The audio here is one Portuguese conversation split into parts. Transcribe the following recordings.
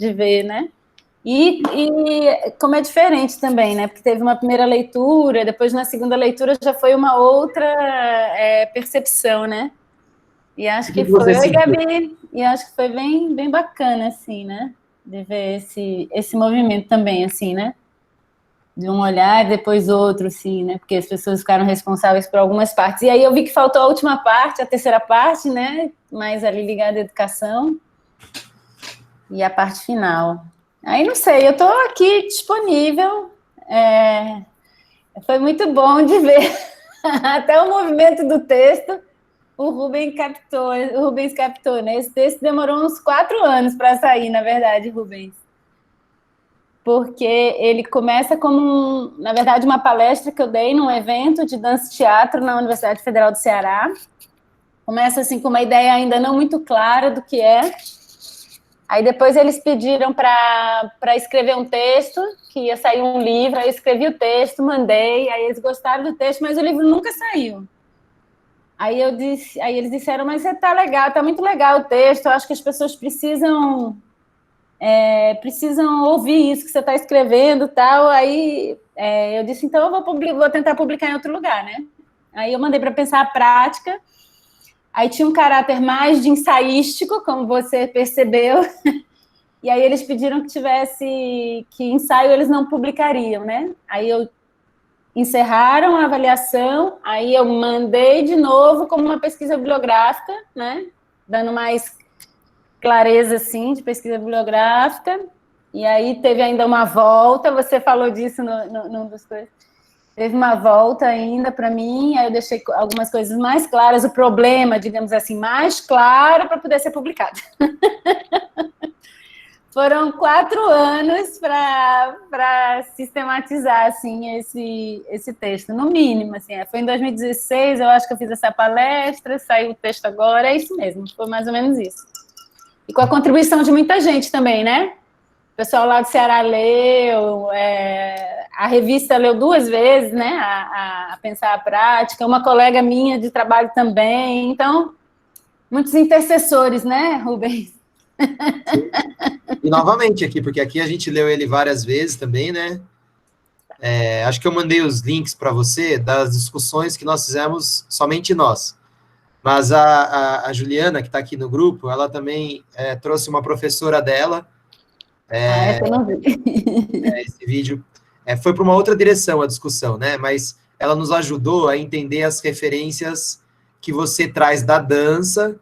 de ver, né? E como é diferente também, né? Porque teve uma primeira leitura, depois na segunda leitura já foi uma outra percepção, né? E acho que foi, Gabi, e acho que foi bem, bem bacana, assim, né? De ver esse movimento também, assim, né? De um olhar e depois outro, assim, né? Porque as pessoas ficaram responsáveis por algumas partes. E aí eu vi que faltou a última parte, a terceira parte, né? Mais ali ligada à educação. E a parte final. Aí não sei, eu estou aqui disponível. Foi muito bom de ver até o movimento do texto. O Rubens captou, né? Esse texto demorou uns 4 anos para sair, na verdade, Rubens. Porque ele começa como, na verdade, uma palestra que eu dei num evento de dança e teatro na Universidade Federal do Ceará. Começa assim com uma ideia ainda não muito clara do que é. Aí depois eles pediram para escrever um texto, que ia sair um livro, aí eu escrevi o texto, mandei, aí eles gostaram do texto, mas o livro nunca saiu. Aí eles disseram, mas tá legal, tá muito legal o texto, eu acho que as pessoas precisam ouvir isso que você está escrevendo e tal. Aí eu disse, então eu vou tentar publicar em outro lugar, né? Aí eu mandei para pensar a prática. Aí tinha um caráter mais de ensaístico, como você percebeu. E aí eles pediram que ensaio eles não publicariam, né? Aí encerraram a avaliação, aí eu mandei de novo como uma pesquisa bibliográfica, né? Dando mais clareza, assim, de pesquisa bibliográfica. E aí teve ainda uma volta, você falou disso num dos coisas. Teve uma volta ainda para mim, aí eu deixei algumas coisas mais claras, o problema, digamos assim, mais claro para poder ser publicado. Foram 4 anos para sistematizar assim, esse texto, no mínimo. Assim, foi em 2016, eu acho que eu fiz essa palestra, saiu o texto agora, é isso mesmo, foi mais ou menos isso. E com a contribuição de muita gente também, né? O pessoal lá do Ceará leu, a revista leu 2 vezes, né? A Pensar a Prática, uma colega minha de trabalho também. Então, muitos intercessores, né, Rubens? E novamente aqui, porque aqui a gente leu ele várias vezes também, né? Acho que eu mandei os links para você das discussões que nós fizemos, somente nós. Mas a Juliana, que está aqui no grupo, ela também trouxe uma professora dela. Eu não vi. Esse vídeo foi para uma outra direção a discussão, né? Mas ela nos ajudou a entender as referências que você traz da dança,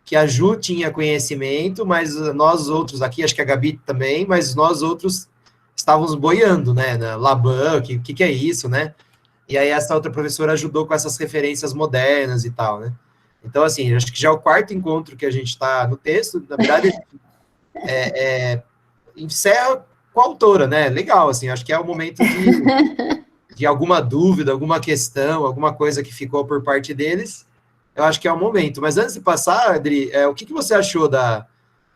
que a Ju tinha conhecimento, mas nós outros aqui, acho que a Gabi também, mas nós outros estávamos boiando, né? Na Laban, que é isso, né? E aí essa outra professora ajudou com essas referências modernas e tal, né? Então, assim, acho que já é o 4º encontro que a gente está no texto, na verdade, encerra com a autora, né? Legal, assim, acho que é o momento de alguma dúvida, alguma questão, alguma coisa que ficou por parte deles, eu acho que é o momento. Mas antes de passar, Adri, o que você achou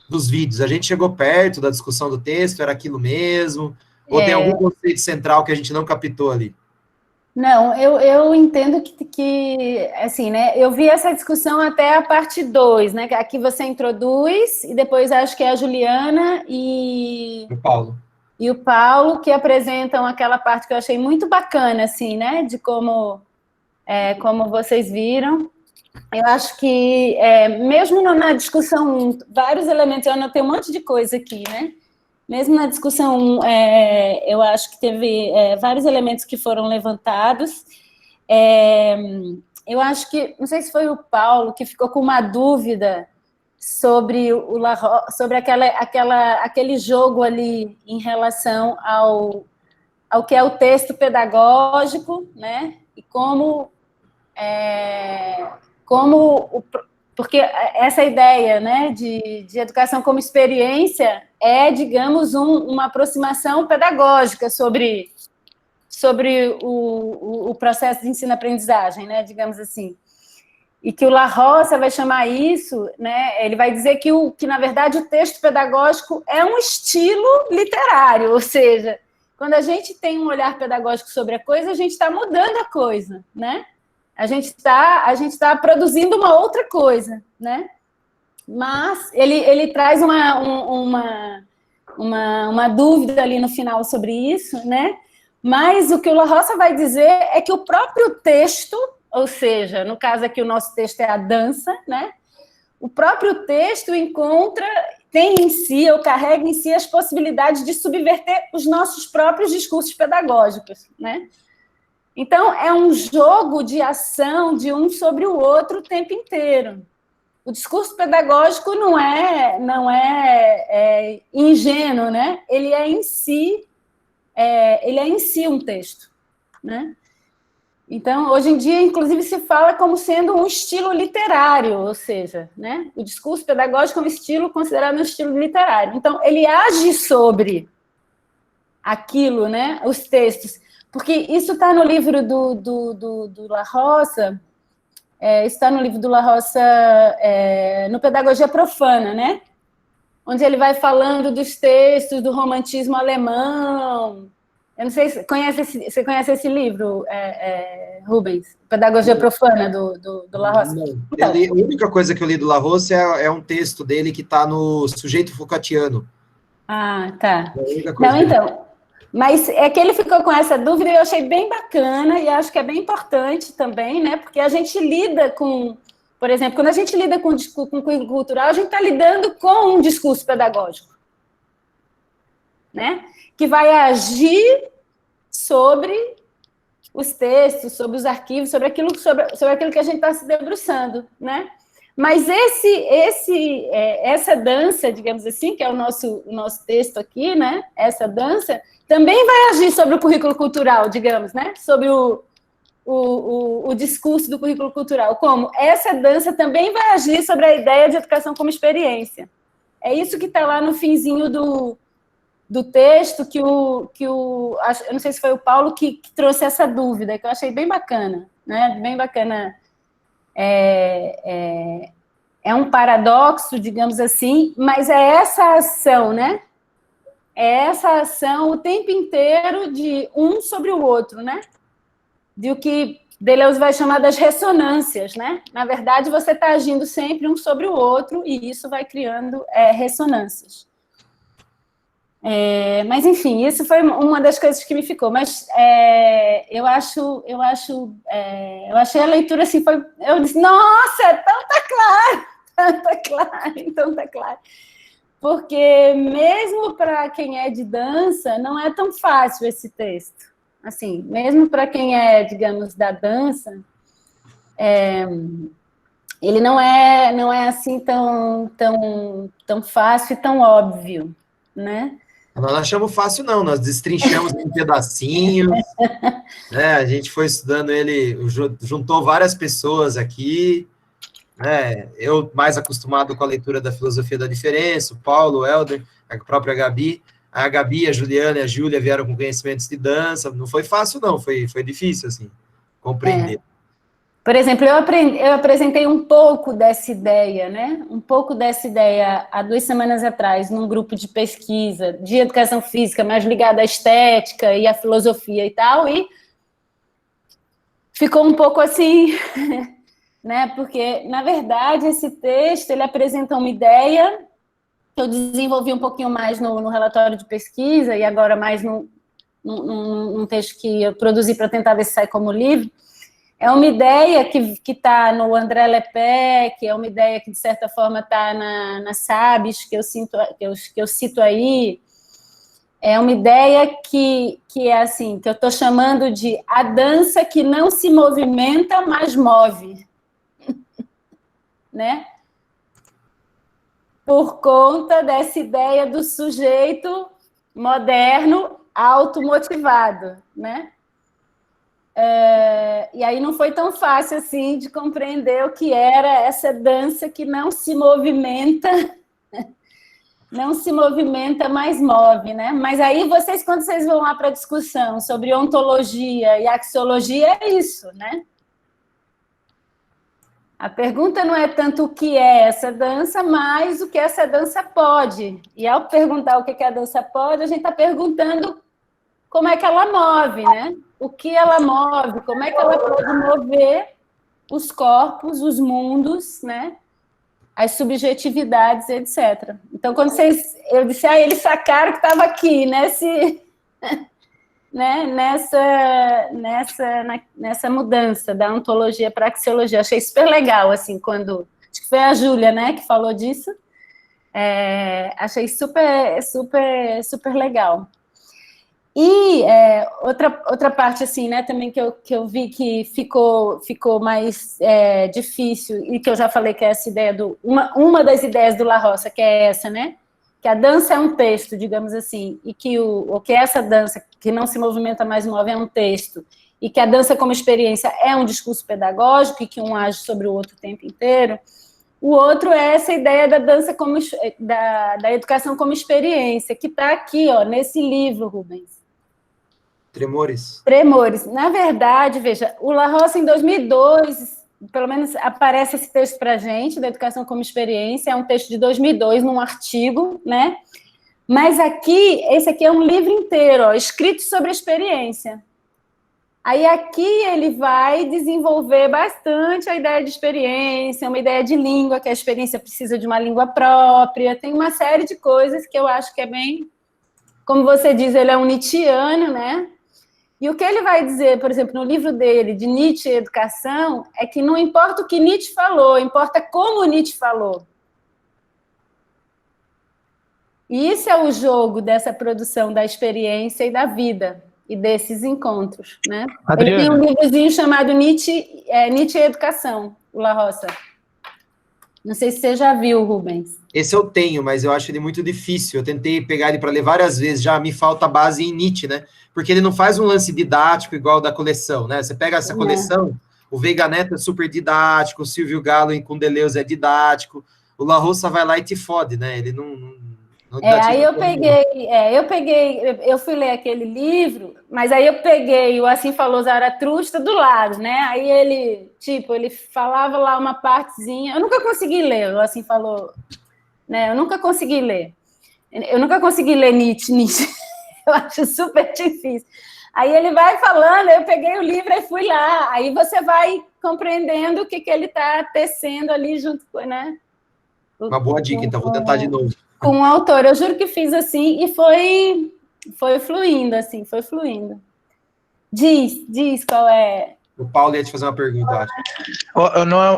dos vídeos? A gente chegou perto da discussão do texto, era aquilo mesmo? Ou tem algum conceito central que a gente não captou ali? Não, eu entendo que, assim, né, eu vi essa discussão até a parte 2, né, que aqui você introduz, e depois acho que é a Juliana e o Paulo que apresentam aquela parte que eu achei muito bacana, assim, né, de como vocês viram. Eu acho que, mesmo na discussão, vários elementos, eu anotei um monte de coisa aqui, né, mesmo na discussão, eu acho que teve vários elementos que foram levantados. Eu acho que, não sei se foi o Paulo que ficou com uma dúvida sobre sobre aquele jogo ali em relação ao que é o texto pedagógico, né? E porque essa ideia, né, de educação como experiência digamos, uma aproximação pedagógica sobre o processo de ensino-aprendizagem, né, digamos assim. E que o La Roça vai chamar isso, né, ele vai dizer que, na verdade, o texto pedagógico é um estilo literário, ou seja, quando a gente tem um olhar pedagógico sobre a coisa, a gente está mudando a coisa, né? A gente está produzindo uma outra coisa, né? Mas ele traz uma uma dúvida ali no final sobre isso, né? Mas o que o La Roça vai dizer é que o próprio texto, ou seja, no caso aqui o nosso texto é a dança, né? O próprio texto tem em si, ou carrega em si, as possibilidades de subverter os nossos próprios discursos pedagógicos, né? Então, é um jogo de ação de um sobre o outro o tempo inteiro. O discurso pedagógico não é ingênuo, né? Ele é em si um texto, né? Então, hoje em dia, inclusive, se fala como sendo um estilo literário, ou seja, né? O discurso pedagógico é um estilo considerado um estilo literário. Então, ele age sobre aquilo, né? Os textos. Porque isso está no livro do La Roça, está no livro do La Roça, no Pedagogia Profana, né? Onde ele vai falando dos textos do romantismo alemão. Eu não sei se você conhece esse livro, Rubens? Pedagogia Profana, do La Roça? Então, a única coisa que eu li do La Roça é um texto dele que está no Sujeito Foucaultiano. Ah, tá. Não, então, mas é que ele ficou com essa dúvida e eu achei bem bacana e acho que é bem importante também, né? Porque a gente lida com, por exemplo, quando a gente lida com cunho cultural, a gente está lidando com um discurso pedagógico, né? Que vai agir sobre os textos, sobre os arquivos, sobre aquilo que a gente está se debruçando, né? Mas essa dança, digamos assim, que é o nosso texto aqui, né? Essa dança também vai agir sobre o currículo cultural, digamos, né? Sobre o discurso do currículo cultural. Como essa dança também vai agir sobre a ideia de educação como experiência. É isso que está lá no finzinho do texto eu não sei se foi o Paulo que trouxe essa dúvida, que eu achei bem bacana, né? Bem bacana. É um paradoxo, digamos assim, mas é essa ação, né? É essa ação o tempo inteiro de um sobre o outro, né? De o que Deleuze vai chamar das ressonâncias, né? Na verdade, você está agindo sempre um sobre o outro e isso vai criando ressonâncias. Mas, enfim, isso foi uma das coisas que me ficou. Mas eu achei a leitura assim, eu disse, nossa, então tá claro, então tá claro. Porque mesmo para quem é de dança, não é tão fácil esse texto. Assim, mesmo para quem é, digamos, da dança, ele não é assim tão fácil e tão óbvio, né? Nós não achamos fácil, não. Nós destrinchamos em pedacinhos, né? A gente foi estudando ele, juntou várias pessoas aqui, né? Eu mais acostumado com a leitura da filosofia da diferença, o Paulo, o Helder, a própria Gabi. A Gabi, a Juliana e a Júlia vieram com conhecimentos de dança. Não foi fácil, não. Foi difícil, assim, compreender. Por exemplo, eu apresentei um pouco dessa ideia, né? Um pouco dessa ideia há 2 semanas atrás, num grupo de pesquisa de educação física, mais ligado à estética e à filosofia e tal, e ficou um pouco assim, né? Porque, na verdade, esse texto, ele apresenta uma ideia que eu desenvolvi um pouquinho mais no relatório de pesquisa e agora mais num texto que eu produzi para tentar ver se sai como livro. É uma ideia que está no André Lepec, é uma ideia que, de certa forma, está na Sabes, que eu cito aí. É uma ideia que é assim, que eu estou chamando de a dança que não se movimenta, mas move. Né? Por conta dessa ideia do sujeito moderno automotivado, né? E aí não foi tão fácil assim de compreender o que era essa dança que não se movimenta, mas move, né? Mas aí quando vocês vão lá para a discussão sobre ontologia e axiologia, é isso, né? A pergunta não é tanto o que é essa dança, mas o que essa dança pode. E ao perguntar o que a dança pode, a gente está perguntando como é que ela move, né? O que ela move, como é que ela pode mover os corpos, os mundos, né? as subjetividades, etc. Então, quando eu disse, eles sacaram que estava aqui, né, nessa mudança da ontologia para a axiologia. Achei super legal, assim, acho que foi a Júlia, né, que falou disso. Achei super, super, super legal. E outra parte, assim, né, também que eu vi que ficou mais difícil, e que eu já falei que é essa ideia uma das ideias do La Roça, que é essa, né, que a dança é um texto, digamos assim, e que que essa dança, que não se movimenta mais move, é um texto, e que a dança como experiência é um discurso pedagógico, e que um age sobre o outro o tempo inteiro. O outro é essa ideia da dança da educação como experiência, que está aqui, ó, nesse livro, Rubens. Tremores. Na verdade, veja, o La Roça, em 2002, pelo menos aparece esse texto para a gente, da educação como experiência, é um texto de 2002, num artigo, né? Mas esse aqui é um livro inteiro, ó, escrito sobre a experiência. Aí aqui ele vai desenvolver bastante a ideia de experiência, uma ideia de língua, que a experiência precisa de uma língua própria, tem uma série de coisas que eu acho que é bem... Como você diz, ele é um nietzschiano, né? E o que ele vai dizer, por exemplo, no livro dele, de Nietzsche e Educação, é que não importa o que Nietzsche falou, importa como Nietzsche falou. E isso é o jogo dessa produção da experiência e da vida, e desses encontros, né? Adriana. Ele tem um livrozinho chamado Nietzsche e Educação, o La Roça. Não sei se você já viu, Rubens. Esse eu tenho, mas eu acho ele muito difícil. Eu tentei pegar ele para ler várias vezes, já me falta base em Nietzsche, né? Porque ele não faz um lance didático igual da coleção, né? Você pega essa coleção, o Veiga Neto é super didático, o Silvio Galo em Cundeleuze é didático, o La Roça vai lá e te fode, né? Ele não aí eu fui ler aquele livro, mas aí eu peguei o Assim Falou Zaratustra do lado, né? Aí ele falava lá uma partezinha, eu nunca consegui ler, o Assim Falou, né? Eu nunca consegui ler Nietzsche, eu acho super difícil. Aí ele vai falando, eu peguei o livro e fui lá, aí você vai compreendendo o que ele está tecendo ali junto com, né? Uma boa dica, então, vou tentar de novo. Com o autor, eu juro que fiz assim, e foi fluindo, assim, foi fluindo. Diz qual é... O Paulo ia te fazer uma pergunta, acho.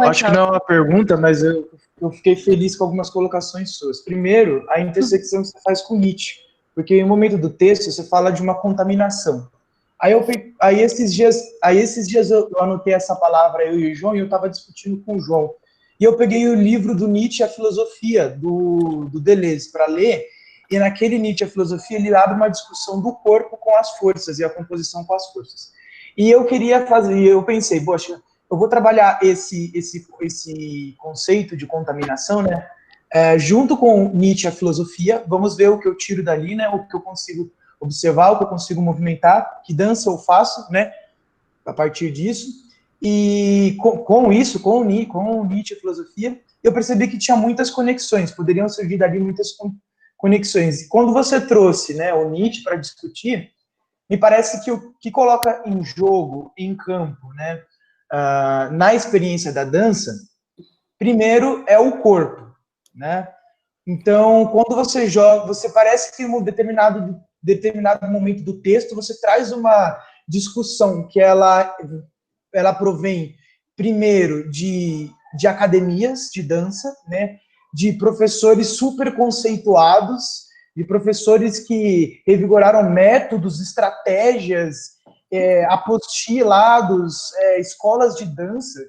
Acho que não é uma pergunta, mas eu fiquei feliz com algumas colocações suas. Primeiro, a intersecção que você faz com Nietzsche, porque em um momento do texto você fala de uma contaminação. Aí esses dias eu anotei essa palavra, eu e o João, e eu estava discutindo com o João. E eu peguei o livro do Nietzsche, A Filosofia, do Deleuze, para ler, e naquele Nietzsche, A Filosofia, ele abre uma discussão do corpo com as forças, e a composição com as forças. E eu pensei, poxa, eu vou trabalhar esse conceito de contaminação, né, junto com Nietzsche, A Filosofia, vamos ver o que eu tiro dali, né, o que eu consigo observar, o que eu consigo movimentar, que dança eu faço, né, a partir disso. E com isso, com o Nietzsche e a filosofia, eu percebi que tinha muitas conexões, poderiam surgir dali muitas conexões. E quando você trouxe, né, o Nietzsche para discutir, me parece que o que coloca em jogo, em campo, né, na experiência da dança, primeiro é o corpo, né? Então, quando você joga, você parece que em um determinado momento do texto, você traz uma discussão que ela provém, primeiro, de academias de dança, né, de professores super conceituados, de professores que revigoraram métodos, estratégias, apostilados, escolas de dança,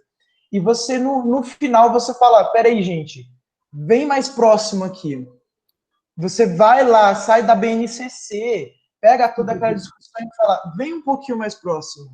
e você, no final, você fala, peraí, gente, vem mais próximo aqui. Você vai lá, sai da BNCC, pega toda aquela discussão e fala, vem um pouquinho mais próximo.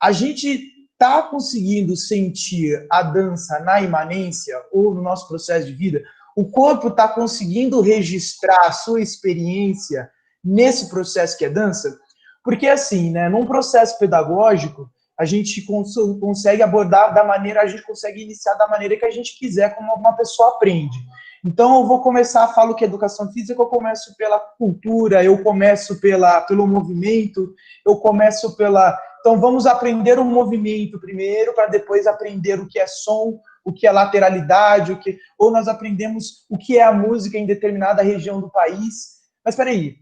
A gente está conseguindo sentir a dança na imanência ou no nosso processo de vida? O corpo está conseguindo registrar a sua experiência nesse processo que é dança? Porque, assim, né, num processo pedagógico, a gente consegue abordar a gente consegue iniciar da maneira que a gente quiser, como uma pessoa aprende. Então, eu vou começar, falo que educação física, eu começo pela cultura, eu começo pelo movimento, eu começo pela... Então, vamos aprender o movimento primeiro, para depois aprender o que é som, o que é lateralidade, ou nós aprendemos o que é a música em determinada região do país. Mas espera aí,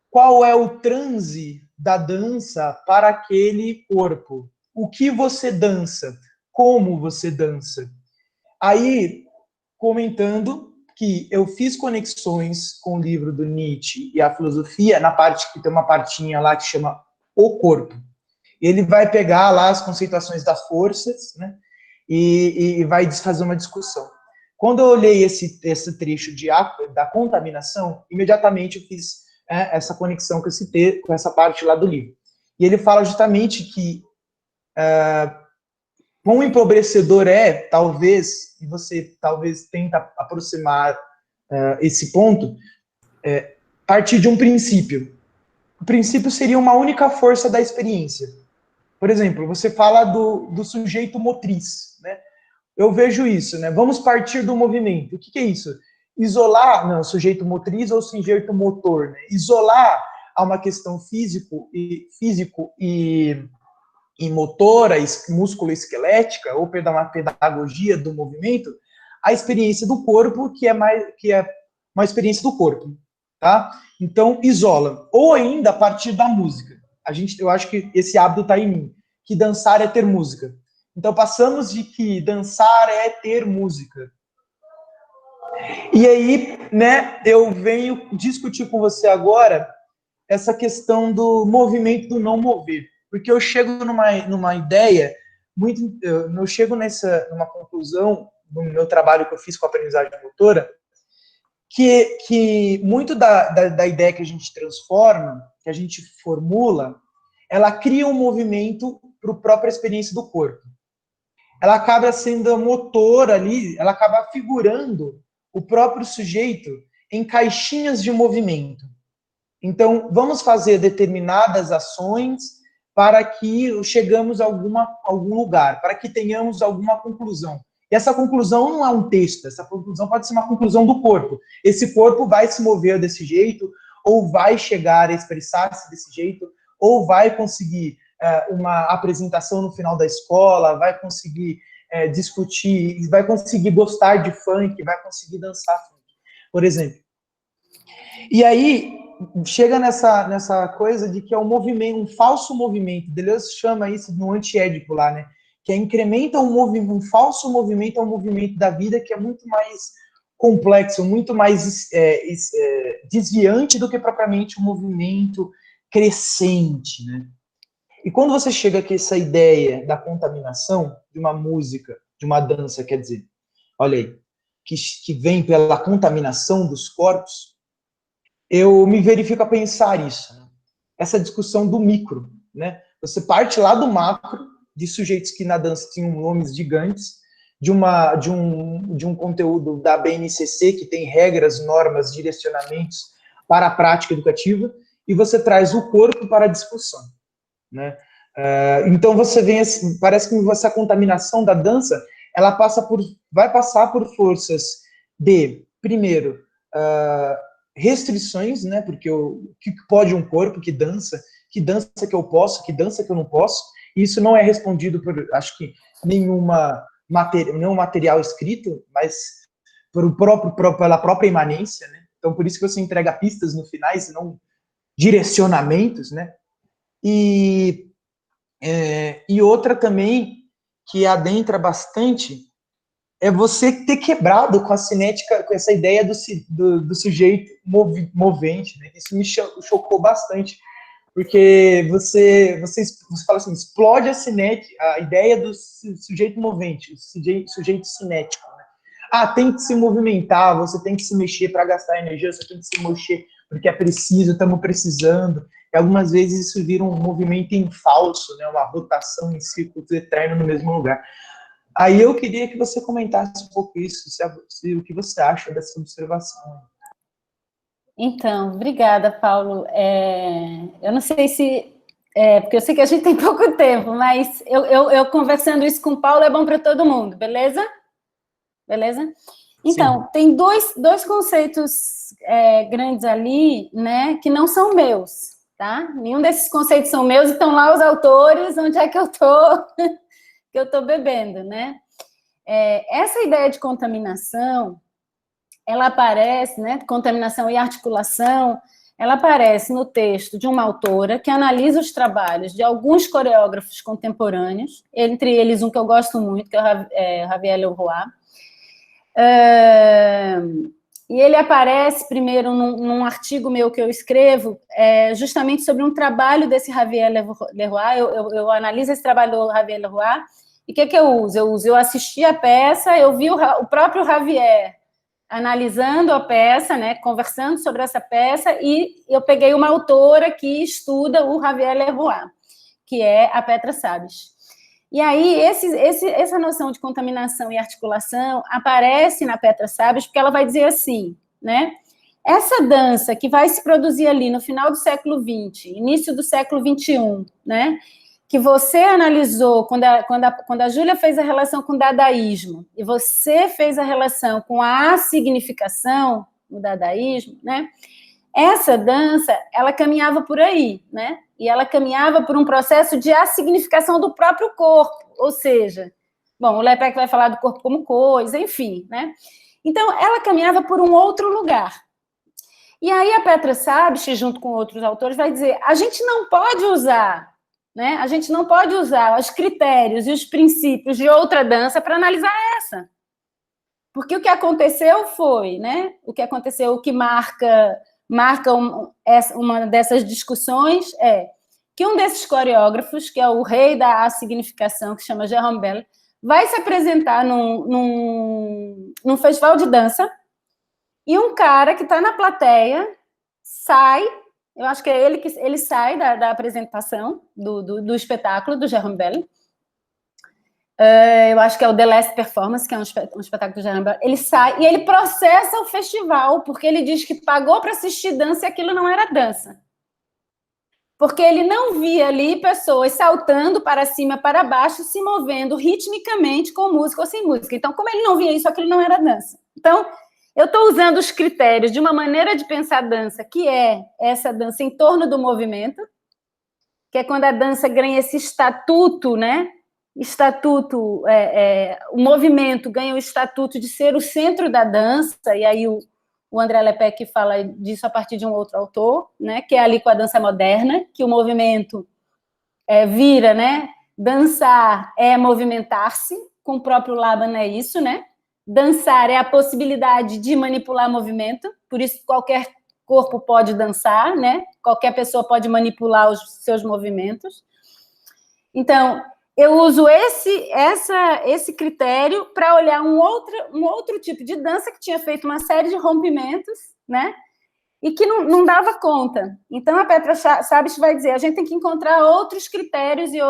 qual é o transe da dança para aquele corpo? O que você dança? Como você dança? Aí, comentando que eu fiz conexões com o livro do Nietzsche e a filosofia, na parte que tem uma partinha lá que chama O Corpo. Ele vai pegar lá as conceituações das forças, né, e vai fazer uma discussão. Quando eu olhei esse trecho da contaminação, imediatamente eu fiz essa conexão com essa parte lá do livro. E ele fala justamente que quão empobrecedor talvez, e você talvez tenta aproximar esse ponto, partir de um princípio. O princípio seria uma única força da experiência. Por exemplo, você fala do sujeito motriz, né? Eu vejo isso, né? Vamos partir do movimento. O que é isso? Isolar, não, sujeito motriz ou sujeito motor, né? Isolar a uma questão físico e motora, músculo-esquelética, ou uma pedagogia do movimento, a experiência do corpo, que é uma experiência do corpo, tá? Então, isola. Ou ainda, a partir da música. Eu acho que esse hábito está em mim, que dançar é ter música. Então, passamos de que dançar é ter música. E aí, né, eu venho discutir com você agora essa questão do movimento do não mover. Porque eu chego numa ideia, eu chego numa conclusão, no meu trabalho que eu fiz com a aprendizagem motora, que muito da ideia que a gente transforma, que a gente formula, ela cria um movimento para a própria experiência do corpo. Ela acaba sendo a motor ali, ela acaba figurando o próprio sujeito em caixinhas de movimento. Então, vamos fazer determinadas ações para que chegamos a algum lugar, para que tenhamos alguma conclusão. E essa conclusão não é um texto, essa conclusão pode ser uma conclusão do corpo. Esse corpo vai se mover desse jeito, ou vai chegar a expressar-se desse jeito, ou vai conseguir uma apresentação no final da escola, vai conseguir discutir, vai conseguir gostar de funk, vai conseguir dançar funk, por exemplo. E aí, chega nessa coisa de que é um movimento, um falso movimento. Deleuze chama isso no antiédipo lá, né? Que incrementa um falso movimento ao movimento da vida, que é muito mais complexo, muito mais desviante do que propriamente um movimento crescente, né? E quando você chega com essa ideia da contaminação de uma música, de uma dança, quer dizer, olha aí, que vem pela contaminação dos corpos, eu me verifico a pensar isso, né? Essa discussão do micro, né? Você parte lá do macro, de sujeitos que na dança tinham nomes gigantes, de um conteúdo da BNCC, que tem regras, normas, direcionamentos para a prática educativa, e você traz o corpo para a discussão, né? Então você vem, parece que essa contaminação da dança, ela vai passar por forças de, primeiro, restrições, né? Porque o que pode um corpo que dança que eu posso, que dança que eu não posso, e isso não é respondido por, acho que, nenhum material escrito, mas pela própria imanência, né? Então, por isso que você entrega pistas no finais, não direcionamentos, né? E outra também, que adentra bastante, é você ter quebrado com a cinética, com essa ideia do sujeito movente, né? Isso me chocou bastante, porque você fala assim, explode a ideia do sujeito movente, sujeito cinético, né? Tem que se movimentar, você tem que se mexer para gastar energia, você tem que se mexer porque é preciso, estamos precisando. E algumas vezes isso vira um movimento em falso, né? Uma rotação em círculos eternos no mesmo lugar. Aí eu queria que você comentasse um pouco isso, o que você acha dessa observação. Então, obrigada, Paulo. Eu não sei se... porque eu sei que a gente tem pouco tempo, mas eu conversando isso com o Paulo é bom para todo mundo, beleza? Beleza? Então, sim. Tem dois conceitos grandes ali, né, que não são meus, tá? Nenhum desses conceitos são meus, e estão lá os autores, onde é que eu tô bebendo, né? essa ideia de contaminação, ela aparece, né, contaminação e articulação, ela aparece no texto de uma autora que analisa os trabalhos de alguns coreógrafos contemporâneos, entre eles um que eu gosto muito, que é o Javier Leroy. E ele aparece primeiro num artigo meu que eu escrevo, justamente sobre um trabalho desse Javier Leroy. Eu analiso esse trabalho do Javier Leroy, e o que eu uso? Eu assisti a peça, eu vi o próprio Javier analisando a peça, né, conversando sobre essa peça, e eu peguei uma autora que estuda o Javier Leroy, que é a Petra Sabis. E aí, essa noção de contaminação e articulação aparece na Petra Sabis, porque ela vai dizer assim, né, essa dança que vai se produzir ali no final do século XX, início do século XXI, né, que você analisou quando a Júlia fez a relação com o dadaísmo, e você fez a relação com a assignificação no dadaísmo, né? Essa dança, ela caminhava por aí, né? E ela caminhava por um processo de assignificação do próprio corpo, ou seja, bom, o Lepec vai falar do corpo como coisa, enfim, né? Então, ela caminhava por um outro lugar. E aí a Petra Sabis, junto com outros autores, vai dizer, a gente não pode usar... né? A gente não pode usar os critérios e os princípios de outra dança para analisar essa. Porque o que aconteceu foi, né? O que aconteceu, o que marca uma dessas discussões é que um desses coreógrafos, que é o rei da assignificação, que chama Jérôme Bell, vai se apresentar num festival de dança, e um cara que está na plateia sai... Eu acho que é ele sai da apresentação do espetáculo do Jérôme Bell. Eu acho que é o The Last Performance, que é um espetáculo do Jérôme Bell. Ele sai e ele processa o festival, porque ele diz que pagou para assistir dança e aquilo não era dança. Porque ele não via ali pessoas saltando para cima, para baixo, se movendo ritmicamente com música ou sem música. Então, como ele não via isso, aquilo não era dança. Então... eu estou usando os critérios de uma maneira de pensar a dança, que é essa dança em torno do movimento, que é quando a dança ganha esse estatuto, né? O movimento ganha o estatuto de ser o centro da dança, e aí o André Lepec fala disso a partir de um outro autor, né? Que é ali com a dança moderna, que o movimento vira, né? Dançar é movimentar-se, com o próprio Laban é isso, né? Dançar é a possibilidade de manipular movimento, por isso qualquer corpo pode dançar, né? Qualquer pessoa pode manipular os seus movimentos. Então, eu uso esse critério para olhar um outro tipo de dança que tinha feito uma série de rompimentos, né? E que não dava conta. Então, a Petra Sabis vai dizer, a gente tem que encontrar outros critérios e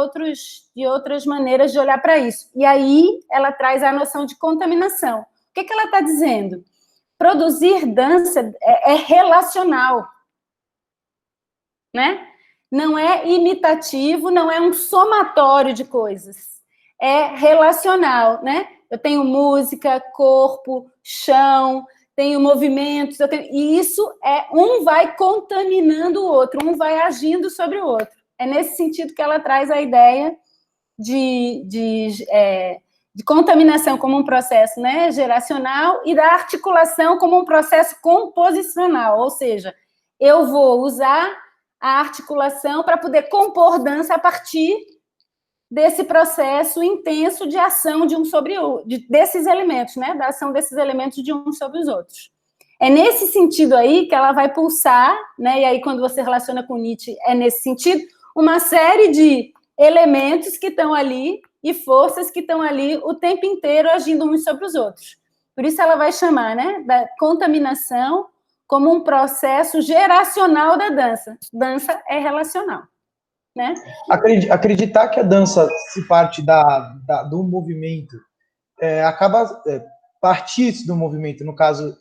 outras maneiras de olhar para isso. E aí, ela traz a noção de contaminação. O que ela está dizendo? Produzir dança é relacional, né? Não é imitativo, não é um somatório de coisas. É relacional, né? Eu tenho música, corpo, chão... tenho movimentos, e isso um vai contaminando o outro, um vai agindo sobre o outro. É nesse sentido que ela traz a ideia de contaminação como um processo, né, geracional, e da articulação como um processo composicional, ou seja, eu vou usar a articulação para poder compor dança a partir desse processo intenso de ação de um sobre o desses elementos, né? Da ação desses elementos de uns sobre os outros. É nesse sentido aí que ela vai pulsar, né? E aí, quando você relaciona com Nietzsche, é nesse sentido, uma série de elementos que estão ali e forças que estão ali o tempo inteiro agindo uns sobre os outros. Por isso ela vai chamar, né, da contaminação como um processo geracional da dança. Dança é relacional. Né? Acreditar que a dança se parte do movimento, acaba partir do movimento, no caso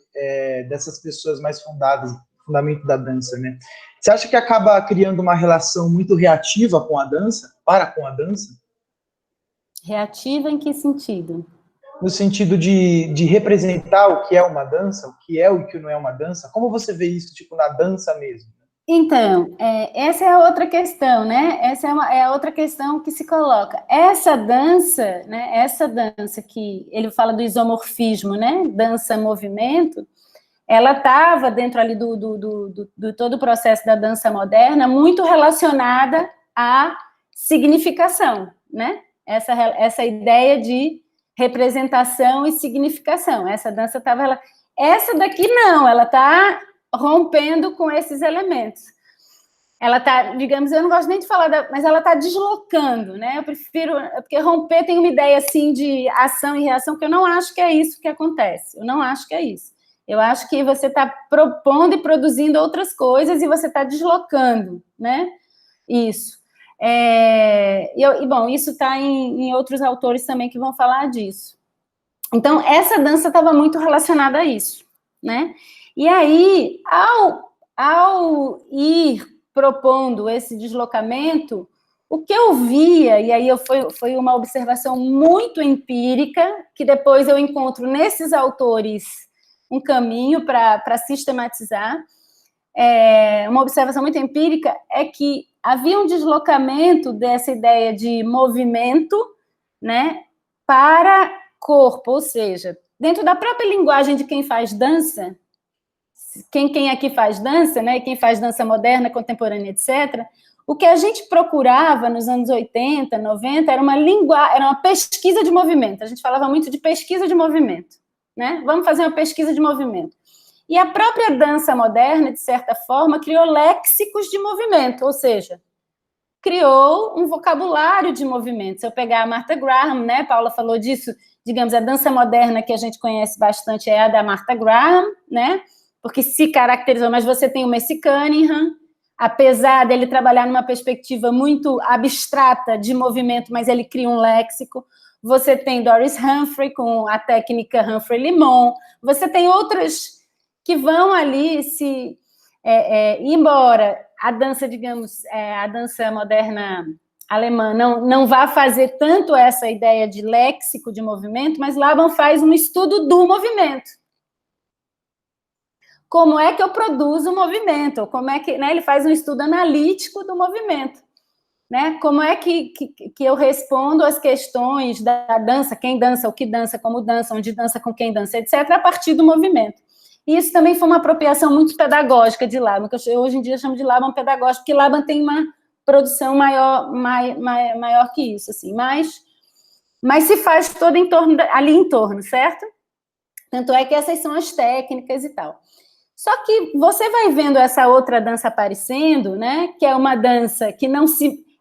dessas pessoas mais fundamento da dança, né? Você acha que acaba criando uma relação muito reativa com a dança, com a dança? Reativa em que sentido? No sentido de representar o que é uma dança, o que é o que não é uma dança. Como você vê isso, tipo, na dança mesmo? Então, essa é a outra questão, né? Essa é a outra questão que se coloca. Essa dança, né? Essa dança que ele fala do isomorfismo, né? Dança-movimento, ela estava dentro ali do todo o processo da dança moderna, muito relacionada à significação, né? Essa ideia de representação e significação. Essa dança estava... Essa daqui não, ela está rompendo com esses elementos. Ela está, digamos, eu não gosto nem de falar, mas ela está deslocando, né? Eu prefiro, porque romper tem uma ideia, assim, de ação e reação, que eu não acho que é isso que acontece. Eu não acho que é isso. Eu acho que você está propondo e produzindo outras coisas e você está deslocando, né? Isso. Bom, isso está em outros autores também que vão falar disso. Então, essa dança estava muito relacionada a isso, né? E aí, ao ir propondo esse deslocamento, o que eu via, e aí foi uma observação muito empírica, que depois eu encontro nesses autores um caminho para sistematizar, uma observação muito empírica, é que havia um deslocamento dessa ideia de movimento, né, para corpo, ou seja, dentro da própria linguagem de quem faz dança, quem aqui faz dança, né, quem faz dança moderna, contemporânea, etc., o que a gente procurava nos anos 80, 90, era uma pesquisa de movimento. A gente falava muito de pesquisa de movimento, né? Vamos fazer uma pesquisa de movimento. E a própria dança moderna, de certa forma, criou léxicos de movimento, ou seja, criou um vocabulário de movimento. Se eu pegar a Martha Graham, né, Paula falou disso, digamos, a dança moderna que a gente conhece bastante é a da Martha Graham, né, porque se caracterizou, mas você tem o Merce Cunningham, apesar dele trabalhar numa perspectiva muito abstrata de movimento, mas ele cria um léxico. Você tem Doris Humphrey, com a técnica Humphrey-Limon, você tem outras que vão ali se... embora a dança, digamos, a dança moderna alemã não vá fazer tanto essa ideia de léxico de movimento, mas Laban faz um estudo do movimento. Como é que eu produzo o movimento? Como é que, né, ele faz um estudo analítico do movimento, né? Como é que eu respondo às questões da dança, quem dança, o que dança, como dança, onde dança, com quem dança, etc., a partir do movimento. E isso também foi uma apropriação muito pedagógica de Laban, que eu hoje em dia chamo de Laban pedagógico, porque Laban tem uma produção maior que isso, assim, mas se faz todo ali em torno, certo? Tanto é que essas são as técnicas e tal. Só que você vai vendo essa outra dança aparecendo, né, que é uma dança que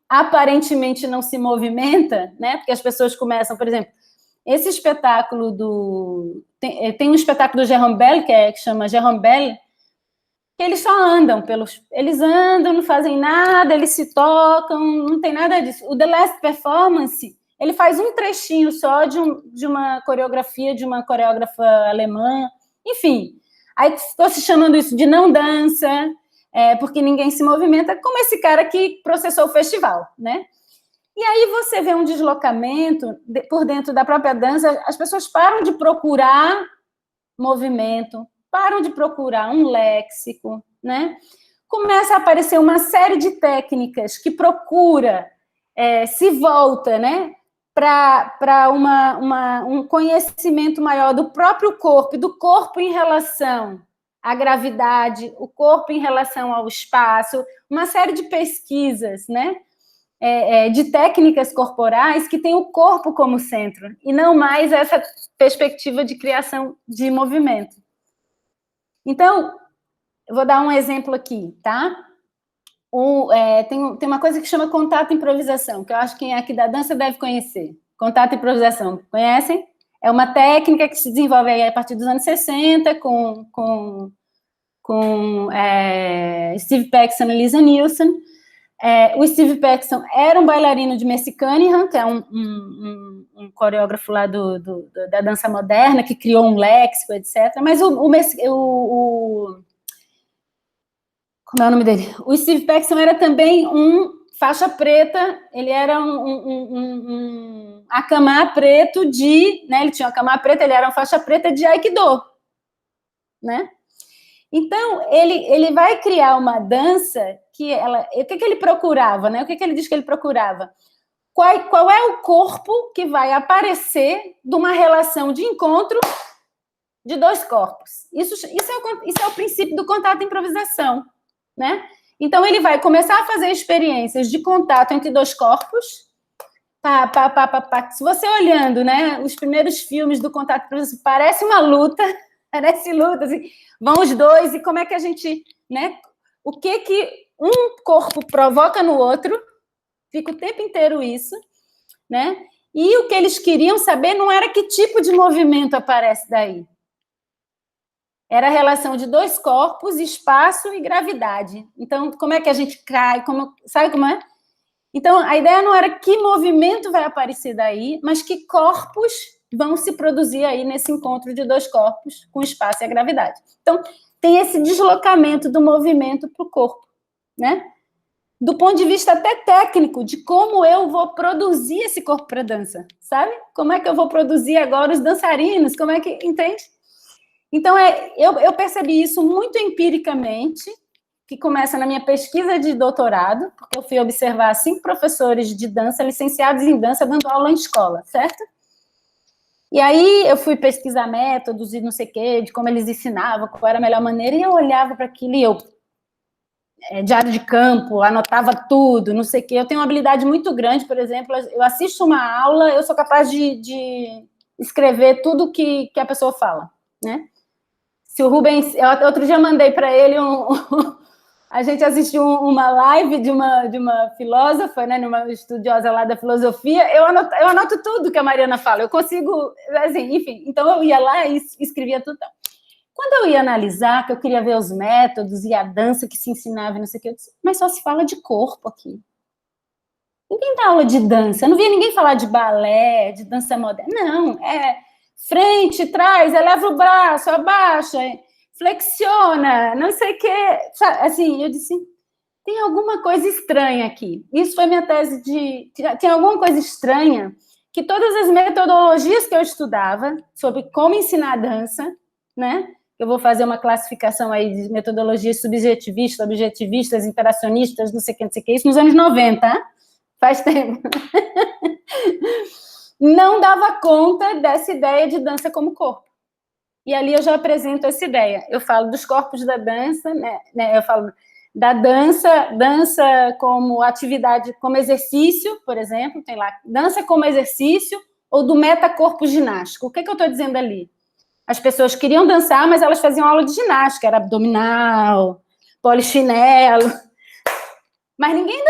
aparentemente não se movimenta, né, porque as pessoas começam, por exemplo, esse espetáculo tem um espetáculo do Jérôme Bel, que chama Jérôme Bel, que eles só andam eles andam, não fazem nada, eles se tocam, não tem nada disso. O The Last Performance, ele faz um trechinho só de uma coreografia de uma coreógrafa alemã, enfim. Aí estou se chamando isso de não dança, porque ninguém se movimenta, como esse cara que processou o festival, né? E aí você vê um deslocamento por dentro da própria dança, as pessoas param de procurar movimento, param de procurar um léxico, né? Começa a aparecer uma série de técnicas que se volta, né, para um conhecimento maior do próprio corpo, do corpo em relação à gravidade, o corpo em relação ao espaço, uma série de pesquisas, né, de técnicas corporais que tem o corpo como centro, e não mais essa perspectiva de criação de movimento. Então, eu vou dar um exemplo aqui, tá? Tem uma coisa que chama contato e improvisação, que eu acho que quem é aqui da dança deve conhecer. Contato e improvisação, conhecem? É uma técnica que se desenvolve aí a partir dos anos 60 com Steve Paxson e Lisa Nielsen. O Steve Paxson era um bailarino de Merce Cunningham, que é um coreógrafo lá da dança moderna, que criou um léxico, etc. Mas como é o nome dele? O Steve Paxson era também um faixa preta, ele era um acamá preto né? Ele tinha um acamá preto, ele era uma faixa preta de Aikido, né? Então, ele vai criar uma dança que o que ele procurava, né? O que ele diz que ele procurava? Qual é o corpo que vai aparecer de uma relação de encontro de dois corpos? Isso é o princípio do contato e improvisação, né? Então, ele vai começar a fazer experiências de contato entre dois corpos. Se você olhando, né, os primeiros filmes do contato e improvisação, parece uma luta, assim, vão os dois, e como é que a gente, né? O que um corpo provoca no outro, fica o tempo inteiro isso, né? E o que eles queriam saber não era que tipo de movimento aparece daí. Era a relação de dois corpos, espaço e gravidade. Então, como é que a gente cai? Sabe como é? Então, a ideia não era que movimento vai aparecer daí, mas que corpos vão se produzir aí nesse encontro de dois corpos com o espaço e a gravidade. Então, tem esse deslocamento do movimento para o corpo, né? Do ponto de vista até técnico, de como eu vou produzir esse corpo para dança, sabe? Como é que eu vou produzir agora os dançarinos? Como é que... Entende? Então, eu percebi isso muito empiricamente, que começa na minha pesquisa de doutorado, porque eu fui observar 5 professores de dança, licenciados em dança, dando aula em escola, certo? E aí eu fui pesquisar métodos e não sei o quê, de como eles ensinavam, qual era a melhor maneira, e eu olhava para aquilo e eu... diário de campo, anotava tudo, não sei o quê. Eu tenho uma habilidade muito grande, por exemplo, eu assisto uma aula, eu sou capaz de escrever tudo que a pessoa fala, né? Se o Rubens... Outro dia eu mandei para ele a gente assistiu uma live de uma filósofa, né, uma estudiosa lá da filosofia, eu anoto tudo que a Mariana fala, eu consigo, assim, enfim, então eu ia lá e escrevia tudo. Quando eu ia analisar, que eu queria ver os métodos e a dança que se ensinava e não sei o que, eu disse, mas só se fala de corpo aqui. Ninguém dá aula de dança, eu não via ninguém falar de balé, de dança moderna, não, frente, trás, eleva o braço, abaixa, flexiona, não sei o quê. Assim, eu disse, tem alguma coisa estranha aqui. Isso foi minha tese tem alguma coisa estranha que todas as metodologias que eu estudava sobre como ensinar dança, né? Eu vou fazer uma classificação aí de metodologias subjetivistas, objetivistas, interacionistas, não sei o que, isso nos anos 90, faz tempo. Não dava conta dessa ideia de dança como corpo. E ali eu já apresento essa ideia. Eu falo dos corpos da dança, né? Eu falo da dança como atividade, como exercício, por exemplo, tem lá, dança como exercício, ou do metacorpo ginástico. O que eu estou dizendo ali? As pessoas queriam dançar, mas elas faziam aula de ginástica, era abdominal, polichinelo, mas ninguém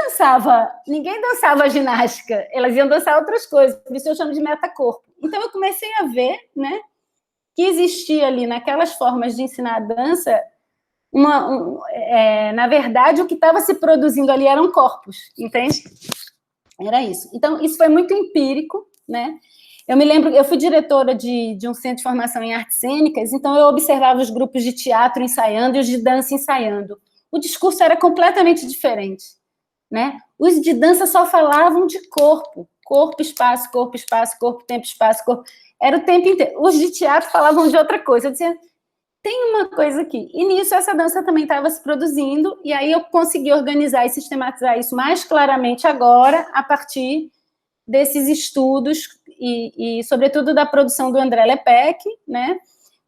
dançava ginástica, elas iam dançar outras coisas, por isso eu chamo de metacorpo. Então eu comecei a ver, né, que existia ali naquelas formas de ensinar a dança, na verdade, o que estava se produzindo ali eram corpos, entende? Era isso. Então, isso foi muito empírico, né? Eu me lembro, eu fui diretora de um centro de formação em artes cênicas, então eu observava os grupos de teatro ensaiando e os de dança ensaiando. O discurso era completamente diferente, né? Os de dança só falavam de corpo, espaço, corpo, tempo, espaço, corpo. Era o tempo inteiro. Os de teatro falavam de outra coisa. Eu dizia, tem uma coisa aqui. E nisso essa dança também estava se produzindo, e aí eu consegui organizar e sistematizar isso mais claramente agora, a partir desses estudos e sobretudo, da produção do André Lepec, né?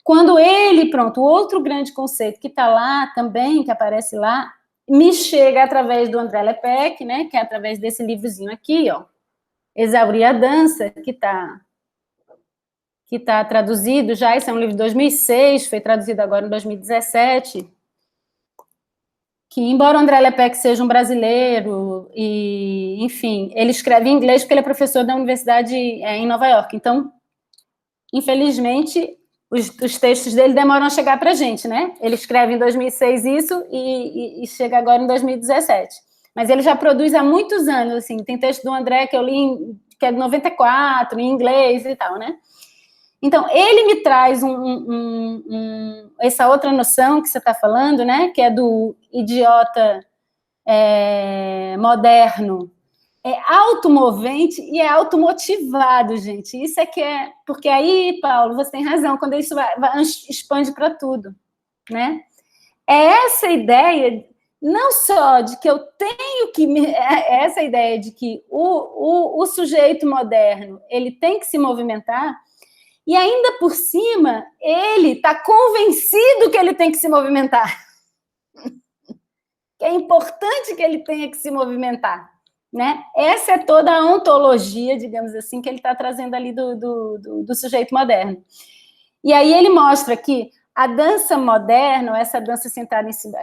Quando ele, pronto, o outro grande conceito que está lá também, que aparece lá, me chega através do André Lepec, né? Que é através desse livrozinho aqui, ó, Exaurir a Dança, que está traduzido já, esse é um livro de 2006, foi traduzido agora em 2017, que, embora o André Lepec seja um brasileiro, e, enfim, ele escreve em inglês porque ele é professor da universidade em Nova York, então, infelizmente, os textos dele demoram a chegar para a gente, né? Ele escreve em 2006 isso e chega agora em 2017. Mas ele já produz há muitos anos, assim, tem texto do André que eu li, que é de 94, em inglês e tal, né? Então, ele me traz essa outra noção que você está falando, né? Que é do idiota moderno, automovente e é automotivado, gente. Isso é que é... Porque aí, Paulo, você tem razão, quando isso expande para tudo, né? é essa ideia, não só de que eu tenho que... É essa ideia de que o sujeito moderno, ele tem que se movimentar, e ainda por cima, ele está convencido que ele tem que se movimentar. Que é importante que ele tenha que se movimentar, né? Essa é toda a ontologia, digamos assim, que ele está trazendo ali do sujeito moderno. E aí ele mostra que a dança moderna, essa dança centrada em cima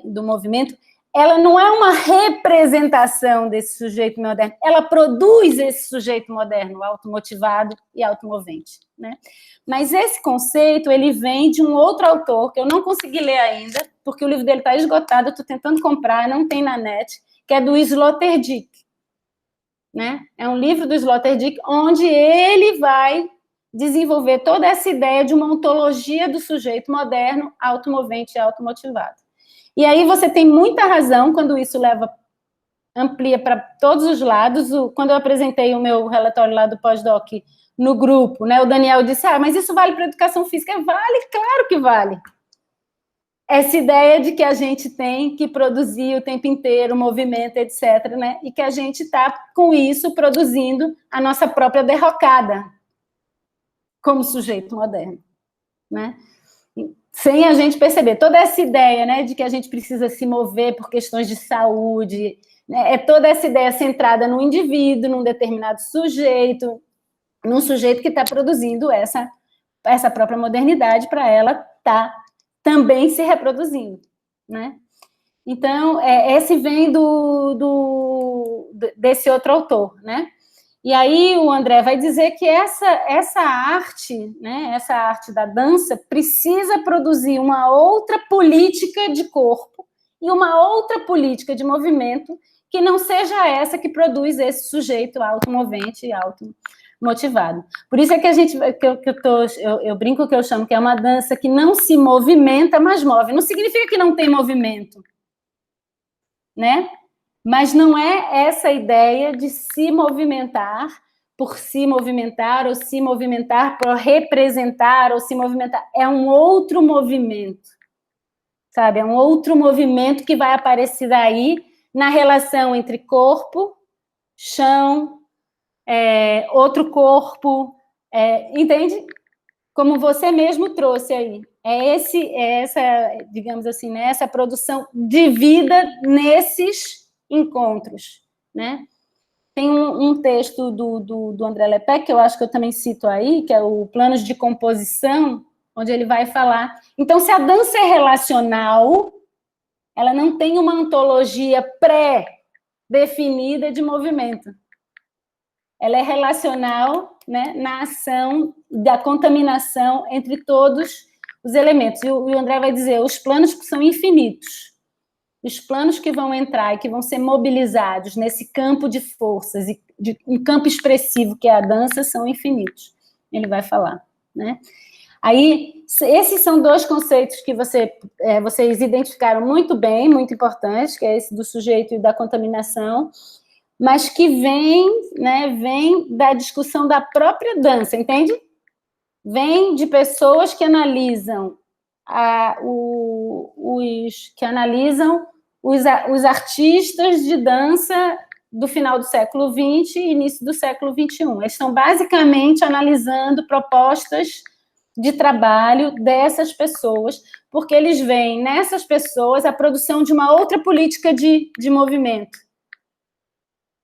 do movimento, ela não é uma representação desse sujeito moderno, ela produz esse sujeito moderno, automotivado e automovente, né? Mas esse conceito, ele vem de um outro autor, que eu não consegui ler ainda, porque o livro dele está esgotado, eu estou tentando comprar, não tem na net, que é do Sloterdijk, né? É um livro do Sloterdijk, onde ele vai desenvolver toda essa ideia de uma ontologia do sujeito moderno, automovente e automotivado. E aí você tem muita razão quando isso amplia para todos os lados. Quando eu apresentei o meu relatório lá do pós-doc no grupo, né, o Daniel disse, mas isso vale para a educação física? Vale, claro que vale. Essa ideia de que a gente tem que produzir o tempo inteiro, movimento, etc., né, e que a gente está, com isso, produzindo a nossa própria derrocada como sujeito moderno, né? Sem a gente perceber. Toda essa ideia, né, de que a gente precisa se mover por questões de saúde, né, é toda essa ideia centrada no indivíduo, num determinado sujeito, num sujeito que está produzindo essa própria modernidade para ela estar também se reproduzindo, né? Então, esse vem desse outro autor, né? E aí o André vai dizer que essa arte, né, essa arte da dança, precisa produzir uma outra política de corpo e uma outra política de movimento que não seja essa que produz esse sujeito automovente e automotivado. Por isso é que eu brinco que eu chamo que é uma dança que não se movimenta, mas move. Não significa que não tem movimento, né? Mas não é essa ideia de se movimentar por se movimentar, ou se movimentar por representar, ou se movimentar. É um outro movimento, sabe? É um outro movimento que vai aparecer daí na relação entre corpo, chão, outro corpo, entende? Como você mesmo trouxe aí. Essa, digamos assim, né, essa produção de vida nesses encontros, né? Tem um texto do André Lepec, que eu acho que eu também cito aí, que é o Planos de Composição, onde ele vai falar... Então, se a dança é relacional, ela não tem uma ontologia pré-definida de movimento. Ela é relacional, né, na ação da contaminação entre todos os elementos. E o André vai dizer, os planos são infinitos. Os planos que vão entrar e que vão ser mobilizados nesse campo de forças, e um campo expressivo que é a dança, são infinitos. Ele vai falar, né? Aí, esses são dois conceitos que vocês identificaram muito bem, muito importantes, que é esse do sujeito e da contaminação, mas que vem da discussão da própria dança, entende? Vem de pessoas que analisam os artistas de dança do final do século XX e início do século XXI. Eles estão basicamente analisando propostas de trabalho dessas pessoas, porque eles veem nessas pessoas a produção de uma outra política de movimento,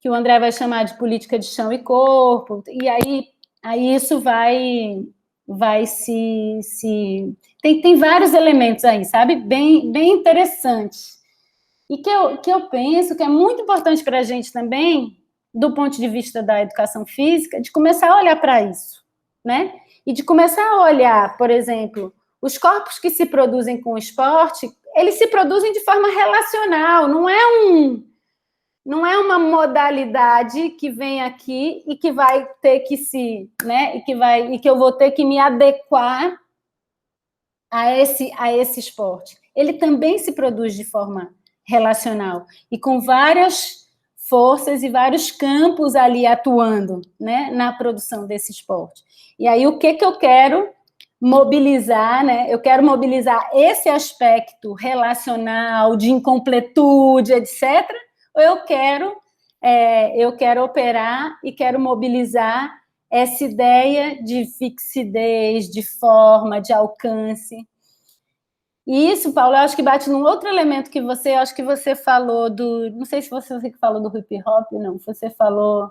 que o André vai chamar de política de chão e corpo, e aí isso vai se... Tem vários elementos aí, sabe? Bem interessantes. E que eu penso que é muito importante para a gente também, do ponto de vista da educação física, de começar a olhar para isso, né? E de começar a olhar, por exemplo, os corpos que se produzem com o esporte, eles se produzem de forma relacional, não é uma modalidade que vem aqui e que vai ter que e que eu vou ter que me adequar a esse esporte. Ele também se produz de forma relacional e com várias forças e vários campos ali atuando, né, na produção desse esporte. E aí o que eu quero mobilizar, né? Eu quero mobilizar esse aspecto relacional, de incompletude, etc. Ou eu quero operar e quero mobilizar essa ideia de fixidez, de forma, de alcance. E isso, Paulo, eu acho que bate num outro elemento que acho que você falou não sei se você que falou do hip hop, não, você falou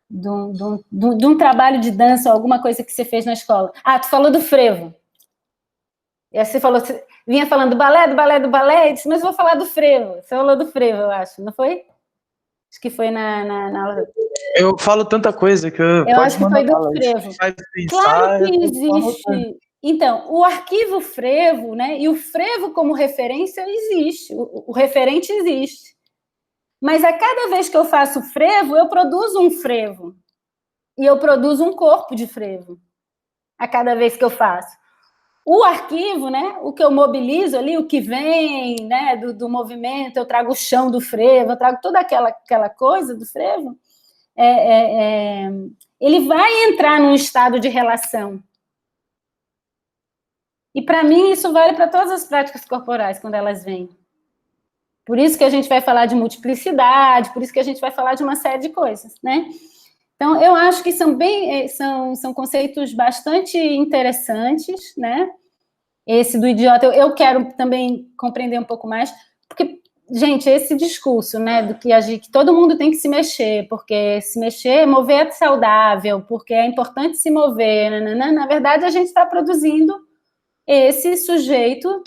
de um trabalho de dança, alguma coisa que você fez na escola. Ah, tu falou do frevo. E aí você vinha falando do balé, e disse, mas eu vou falar do frevo. Você falou do frevo, eu acho, não foi? Acho que foi na aula. Eu falo tanta coisa que eu acho que foi do frevo. Claro que existe. Então, o arquivo frevo, né? E o frevo como referência existe. O referente existe. Mas a cada vez que eu faço frevo, eu produzo um frevo. E eu produzo um corpo de frevo. A cada vez que eu faço. O arquivo, né, o que eu mobilizo ali, o que vem, né, do movimento, eu trago o chão do frevo, eu trago toda aquela coisa do frevo, ele vai entrar num estado de relação. E, para mim, isso vale para todas as práticas corporais, quando elas vêm. Por isso que a gente vai falar de multiplicidade, por isso que a gente vai falar de uma série de coisas, né? Então, eu acho que são conceitos bastante interessantes, né? Esse do idiota, eu quero também compreender um pouco mais, porque, gente, esse discurso, né, do que todo mundo tem que se mexer, porque se mexer, mover é saudável, porque é importante se mover, na verdade, a gente está produzindo esse sujeito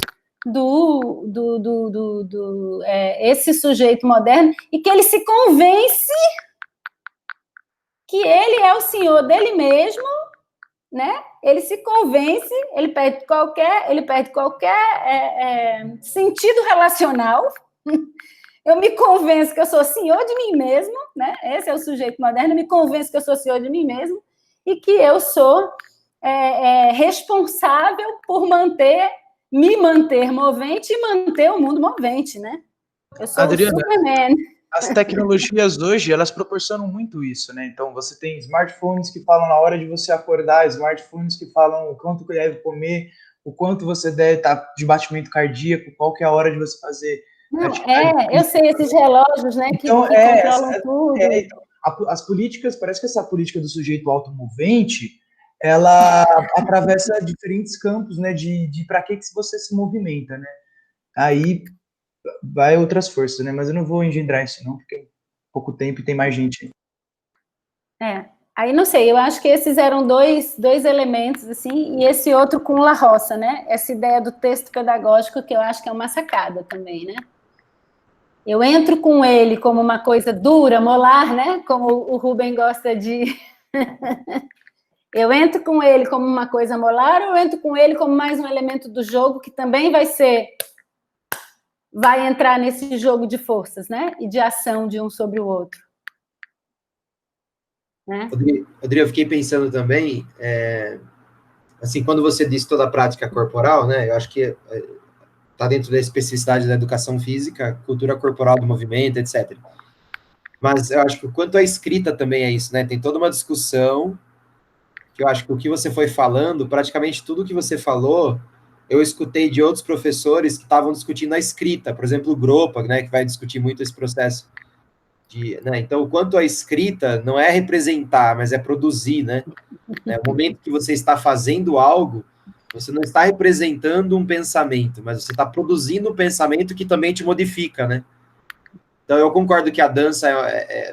esse sujeito moderno, e que ele se convence que ele é o senhor dele mesmo, né? Ele se convence, ele perde qualquer sentido relacional. Eu me convenço que eu sou senhor de mim mesmo, né? Esse é o sujeito moderno. Eu me convenço que eu sou senhor de mim mesmo e que eu sou responsável por me manter movente e manter o mundo movente, né? Eu sou Adriana, o Superman. As tecnologias hoje, elas proporcionam muito isso, né? Então, você tem smartphones que falam na hora de você acordar, smartphones que falam o quanto que deve comer, o quanto você deve estar de batimento cardíaco, qual que é a hora de você fazer... Não, eu sei, esses relógios, né, que controlam tudo. Então, as políticas, parece que essa política do sujeito automovente, ela atravessa diferentes campos, né, de para que você se movimenta, né? Aí vai outras forças, né? Mas eu não vou engendrar isso, não, porque é pouco tempo e tem mais gente aí. Aí não sei, eu acho que esses eram dois elementos, assim, e esse outro com La Roça, né? Essa ideia do texto pedagógico, que eu acho que é uma sacada também, né? Eu entro com ele como uma coisa dura, molar, né? Como o Rubem gosta de... Eu entro com ele como uma coisa molar, ou eu entro com ele como mais um elemento do jogo, que também vai entrar nesse jogo de forças, né? E de ação de um sobre o outro. Né? Rodrigo, eu fiquei pensando também, assim, quando você disse toda a prática corporal, né? Eu acho que está dentro da especificidade da educação física, cultura corporal do movimento, etc. Mas eu acho que o quanto a escrita também é isso, né? Tem toda uma discussão, que eu acho que o que você foi falando, praticamente tudo que você falou, eu escutei de outros professores que estavam discutindo a escrita, por exemplo, o Gropa, né, que vai discutir muito esse processo. Né? Então, o quanto a escrita não é representar, mas é produzir, né? O momento que você está fazendo algo, você não está representando um pensamento, mas você está produzindo um pensamento que também te modifica, né? Então, eu concordo que a dança,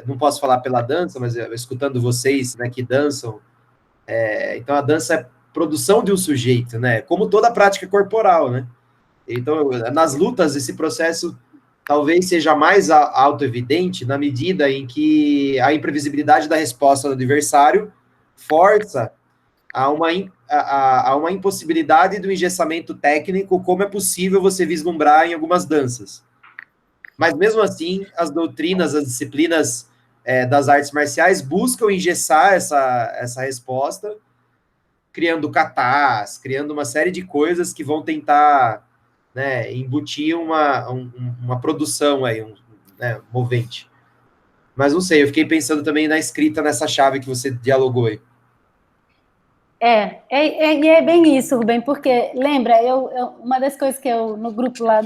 não posso falar pela dança, mas escutando vocês, né, que dançam, então a dança é produção de um sujeito, né? Como toda prática corporal, né? Então, nas lutas, esse processo talvez seja mais autoevidente na medida em que a imprevisibilidade da resposta do adversário força a uma impossibilidade do engessamento técnico, como é possível você vislumbrar em algumas danças. Mas, mesmo assim, as doutrinas, as disciplinas das artes marciais buscam engessar essa resposta, criando katas, criando uma série de coisas que vão tentar, né, embutir uma produção aí, né, movente. Mas não sei, eu fiquei pensando também na escrita nessa chave que você dialogou aí. E é bem isso, Rubem, porque, lembra, uma das coisas que eu, no grupo lá,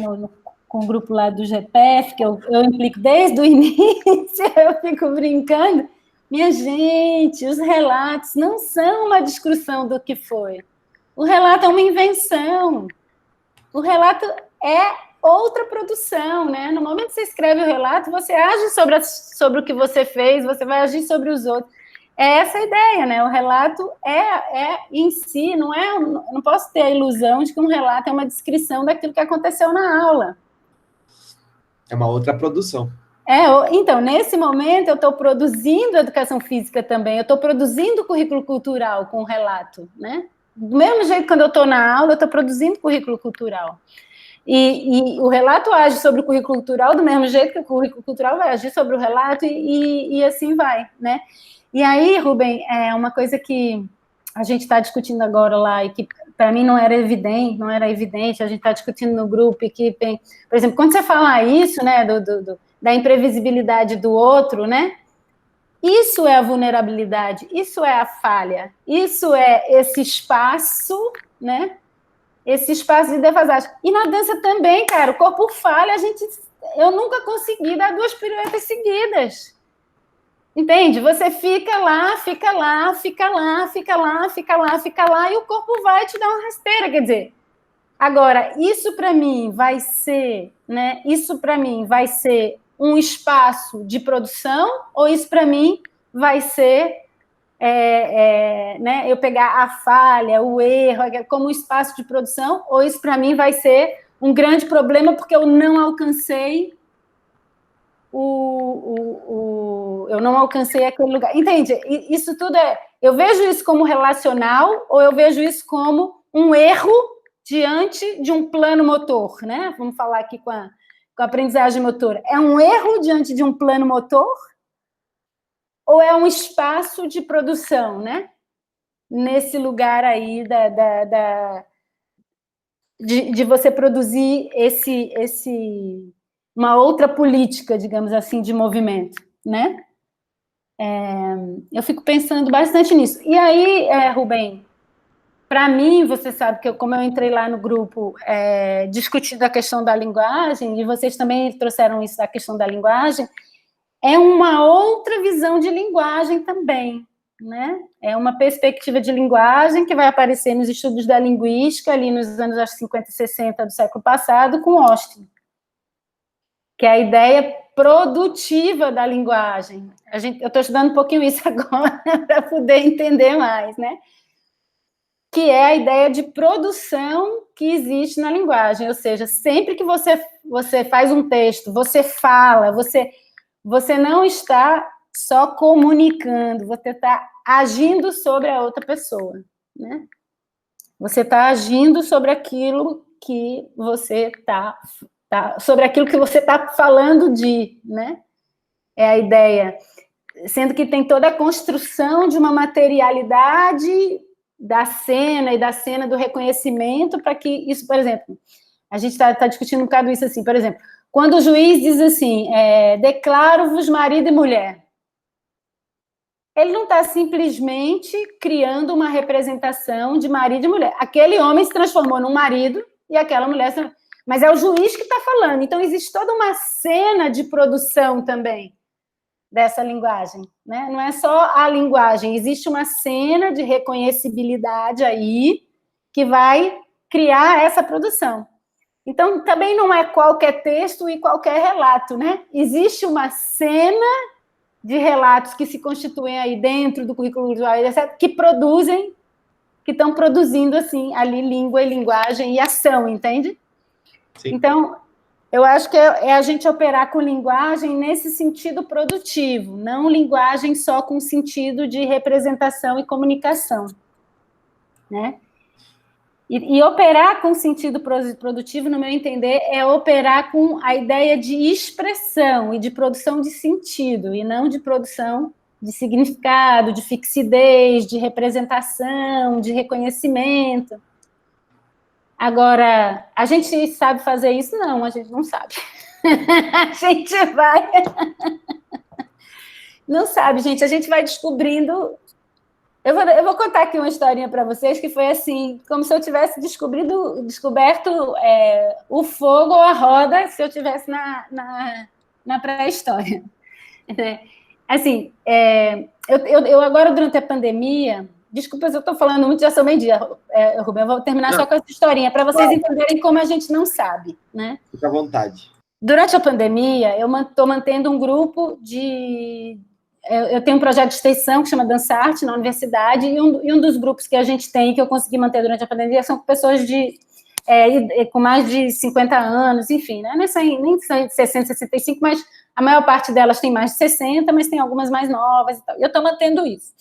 com o grupo lá do GPF, que eu implico desde o início, eu fico brincando, minha gente, os relatos não são uma descrição do que foi. O relato é uma invenção. O relato é outra produção, né? No momento que você escreve o relato, você age sobre o que você fez, você vai agir sobre os outros. É essa a ideia, né? O relato é em si, não posso ter a ilusão de que um relato é uma descrição daquilo que aconteceu na aula. É uma outra produção. Então, nesse momento, eu estou produzindo educação física também, eu estou produzindo currículo cultural com o relato, né? Do mesmo jeito que quando eu estou na aula, eu estou produzindo currículo cultural. E o relato age sobre o currículo cultural do mesmo jeito que o currículo cultural vai agir sobre o relato e assim vai, né? E aí, Rubem, é uma coisa que a gente está discutindo agora lá e que para mim não era evidente, a gente está discutindo no grupo e que, por exemplo, quando você fala isso, né, da imprevisibilidade do outro, né, isso é a vulnerabilidade, isso é a falha, isso é esse espaço, né, esse espaço de defasagem. E na dança também, cara, o corpo falha, eu nunca consegui dar 2 piruetas seguidas. Entende? Você fica lá, e o corpo vai te dar uma rasteira, quer dizer. Agora, isso para mim vai ser, né? Isso para mim vai ser um espaço de produção, ou isso para mim vai ser né, eu pegar a falha, o erro, como um espaço de produção, ou isso para mim vai ser um grande problema porque eu não alcancei eu não alcancei aquele lugar. Entende? Isso tudo eu vejo isso como relacional ou eu vejo isso como um erro diante de um plano motor, né? Vamos falar aqui com a aprendizagem motora. É um erro diante de um plano motor ou é um espaço de produção, né? Nesse lugar aí de você produzir uma outra política, digamos assim, de movimento, né? Eu fico pensando bastante nisso. E aí, Rubem, para mim, você sabe que como eu entrei lá no grupo discutindo a questão da linguagem, e vocês também trouxeram isso da questão da linguagem, é uma outra visão de linguagem também, né? É uma perspectiva de linguagem que vai aparecer nos estudos da linguística, ali nos anos 50 e 60 do século passado, com Austin, que é a ideia produtiva da linguagem. Eu estou estudando um pouquinho isso agora para poder entender mais, né? Que é a ideia de produção que existe na linguagem, ou seja, sempre que você faz um texto, você fala, você não está só comunicando, você está agindo sobre a outra pessoa, né? Você está agindo sobre aquilo que você sobre aquilo que você está falando né? É a ideia. Sendo que tem toda a construção de uma materialidade da cena e da cena do reconhecimento para que isso, por exemplo, a gente está discutindo um bocado isso assim, por exemplo, quando o juiz diz assim, declaro-vos marido e mulher, ele não está simplesmente criando uma representação de marido e mulher. Aquele homem se transformou num marido e aquela mulher se... Mas é o juiz que está falando. Então, existe toda uma cena de produção também dessa linguagem, né? Não é só a linguagem, existe uma cena de reconhecibilidade aí que vai criar essa produção. Então, também não é qualquer texto e qualquer relato, né? Existe uma cena de relatos que se constituem aí dentro do currículo visual, etc., que estão produzindo, assim, ali língua e linguagem e ação, entende? Sim. Então, eu acho que é a gente operar com linguagem nesse sentido produtivo, não linguagem só com sentido de representação e comunicação, né? E operar com sentido produtivo, no meu entender, é operar com a ideia de expressão e de produção de sentido, e não de produção de significado, de fixidez, de representação, de reconhecimento. Agora, a gente sabe fazer isso? Não, a gente não sabe. A gente vai... Não sabe, gente, a gente vai descobrindo Eu vou contar aqui uma historinha para vocês que foi assim, como se eu tivesse descoberto o fogo ou a roda se eu tivesse na pré-história. Assim, eu agora, durante a pandemia, desculpa se eu estou falando muito, já sou meio-dia, Rubem, eu vou terminar só com essa historinha, para vocês entenderem como a gente não sabe, né? Fica à vontade. Durante a pandemia, eu estou mantendo um grupo de... Eu tenho um projeto de extensão que chama Dançarte na universidade, e um dos grupos que a gente tem, que eu consegui manter durante a pandemia, são pessoas com mais de 50 anos, enfim, né? Nem 60, 65, mas a maior parte delas tem mais de 60, mas tem algumas mais novas e tal. Eu estou mantendo isso.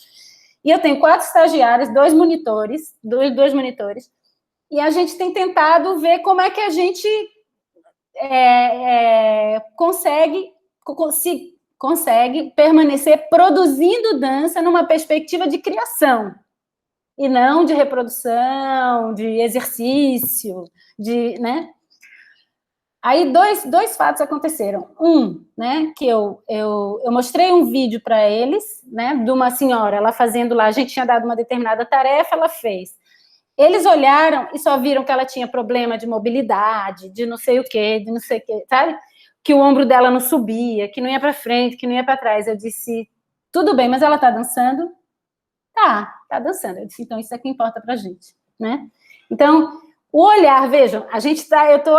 E eu tenho 4 estagiários, 2 monitores, e a gente tem tentado ver como é que a gente consegue permanecer produzindo dança numa perspectiva de criação, e não de reprodução, de exercício, né? Aí dois fatos aconteceram. Né, que eu mostrei um vídeo para eles, né, de uma senhora, ela fazendo lá, a gente tinha dado uma determinada tarefa, ela fez. Eles olharam e só viram que ela tinha problema de mobilidade, de não sei o quê, sabe? Que o ombro dela não subia, que não ia para frente, que não ia para trás. Eu disse, tudo bem, mas ela está dançando? Tá dançando. Eu disse, então isso é que importa pra gente, né? Então, o olhar, vejam, eu tô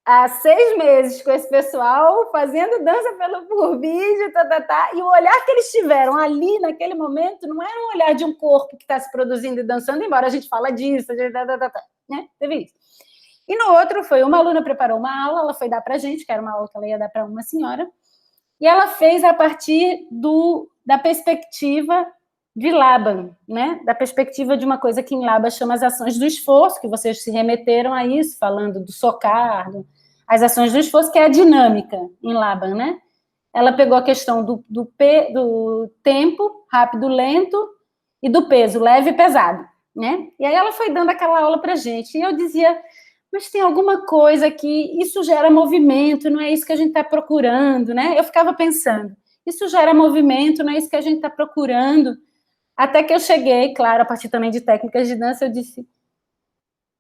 há 6 meses com esse pessoal fazendo dança por vídeo, e o olhar que eles tiveram ali naquele momento não era um olhar de um corpo que está se produzindo e dançando, embora a gente fala disso, né? Teve isso. E no outro foi, uma aluna preparou uma aula, ela foi dar pra gente, que era uma aula que ela ia dar para uma senhora, e ela fez a partir da perspectiva de Laban, né? Da perspectiva de uma coisa que em Laban chama as ações do esforço, que vocês se remeteram a isso, falando do socar, as ações do esforço, que é a dinâmica em Laban, né? Ela pegou a questão do tempo, rápido, lento, e do peso, leve e pesado, né? E aí ela foi dando aquela aula pra gente, e eu dizia, mas tem alguma coisa que isso gera movimento, não é isso que a gente está procurando, né? Eu ficava pensando, isso gera movimento, não é isso que a gente está procurando. Até que eu cheguei, claro, a partir também de técnicas de dança, eu disse,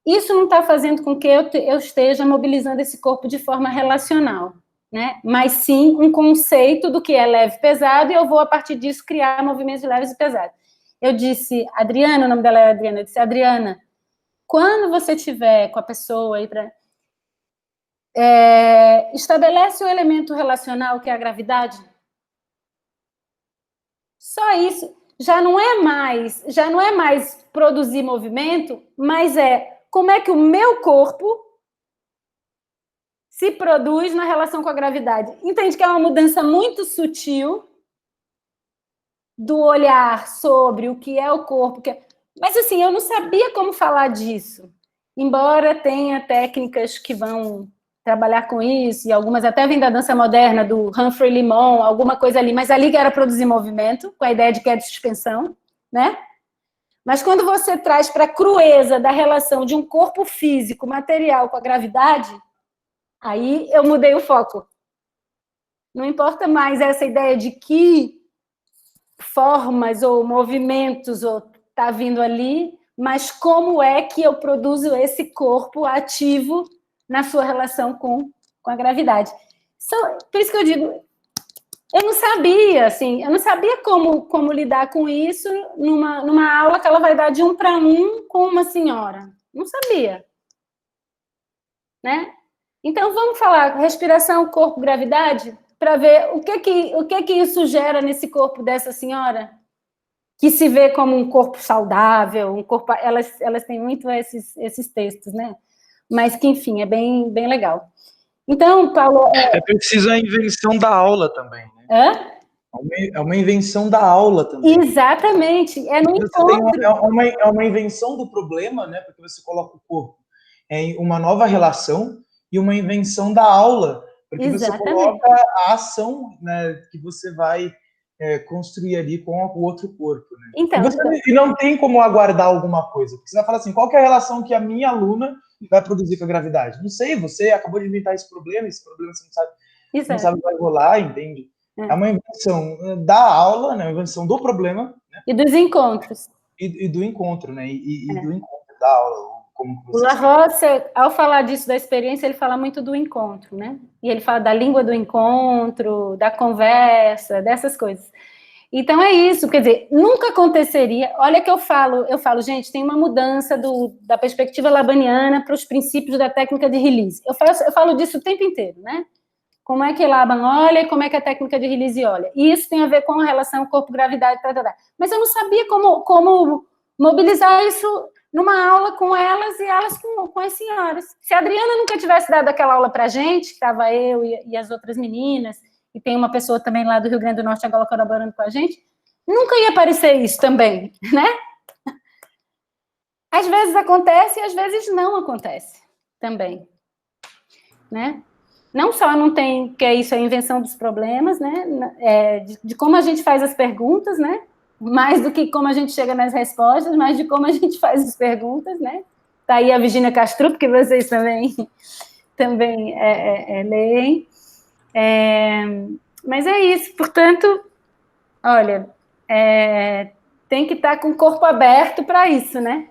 isso não está fazendo com que eu esteja mobilizando esse corpo de forma relacional, né? Mas sim um conceito do que é leve e pesado, e eu vou, a partir disso, criar movimentos leves e pesados. Eu disse, Adriana, o nome dela é Adriana, eu disse, Adriana, quando você estiver com a pessoa aí estabelece o elemento relacional, que é a gravidade. Só isso. Já não é mais produzir movimento, mas como é que o meu corpo se produz na relação com a gravidade. Entende que é uma mudança muito sutil do olhar sobre o que é o corpo. Mas, assim, eu não sabia como falar disso. Embora tenha técnicas que vão trabalhar com isso, e algumas até vêm da dança moderna, do Humphrey Limon, alguma coisa ali, mas ali que era produzir movimento, com a ideia de que é de suspensão, né? Mas quando você traz para a crueza da relação de um corpo físico, material, com a gravidade, aí eu mudei o foco. Não importa mais essa ideia de que formas ou movimentos está vindo ali, mas como é que eu produzo esse corpo ativo na sua relação com a gravidade. Por isso que eu digo, eu não sabia, assim, como lidar com isso numa aula que ela vai dar de 1 para 1 com uma senhora. Não sabia. Né? Então, vamos falar respiração, corpo, gravidade, para ver o que isso gera nesse corpo dessa senhora, que se vê como um corpo saudável, um corpo... Elas têm muito esses textos, né? Mas que, enfim, é bem, bem legal. Então, Paulo... É preciso a invenção da aula também, né? Hã? É uma invenção da aula também. Exatamente, no encontro. É uma invenção do problema, né? Porque você coloca o corpo em uma nova relação, e uma invenção da aula, porque Exatamente. Você coloca a ação, né, que você vai construir ali com o outro corpo. Né? Então, e não tem como aguardar alguma coisa, porque você vai falar assim, qual que é a relação que a minha aluna vai produzir com a gravidade? Não sei, você acabou de inventar esse problema você não sabe, vai rolar, entende? É uma invenção da aula, né, uma invenção do problema, E dos encontros. E do encontro, né? E do encontro da aula. Como O La Roça, ao falar disso, da experiência, ele fala muito do encontro, né? E ele fala da língua do encontro, da conversa, dessas coisas. Então é isso, quer dizer, nunca aconteceria. Olha que eu falo, gente, tem uma mudança da perspectiva labaniana para os princípios da técnica de release. Eu falo disso o tempo inteiro, né? Como é que Laban olha e como é que a técnica de release olha. E isso tem a ver com a relação corpo-gravidade, Mas eu não sabia como mobilizar isso numa aula com elas e elas com as senhoras. Se a Adriana nunca tivesse dado aquela aula para a gente, que estava eu e as outras meninas, e tem uma pessoa também lá do Rio Grande do Norte agora colaborando com a gente, nunca ia aparecer isso também, né? Às vezes acontece e às vezes não acontece também, né? Não só não tem, que isso é a invenção dos problemas, né? De como a gente faz as perguntas, né? Mais do que como a gente chega nas respostas, mas de como a gente faz as perguntas, né? Tá aí a Virginia Castrup, que vocês também leem. Mas é isso, portanto, olha, tem que estar com o corpo aberto para isso, né?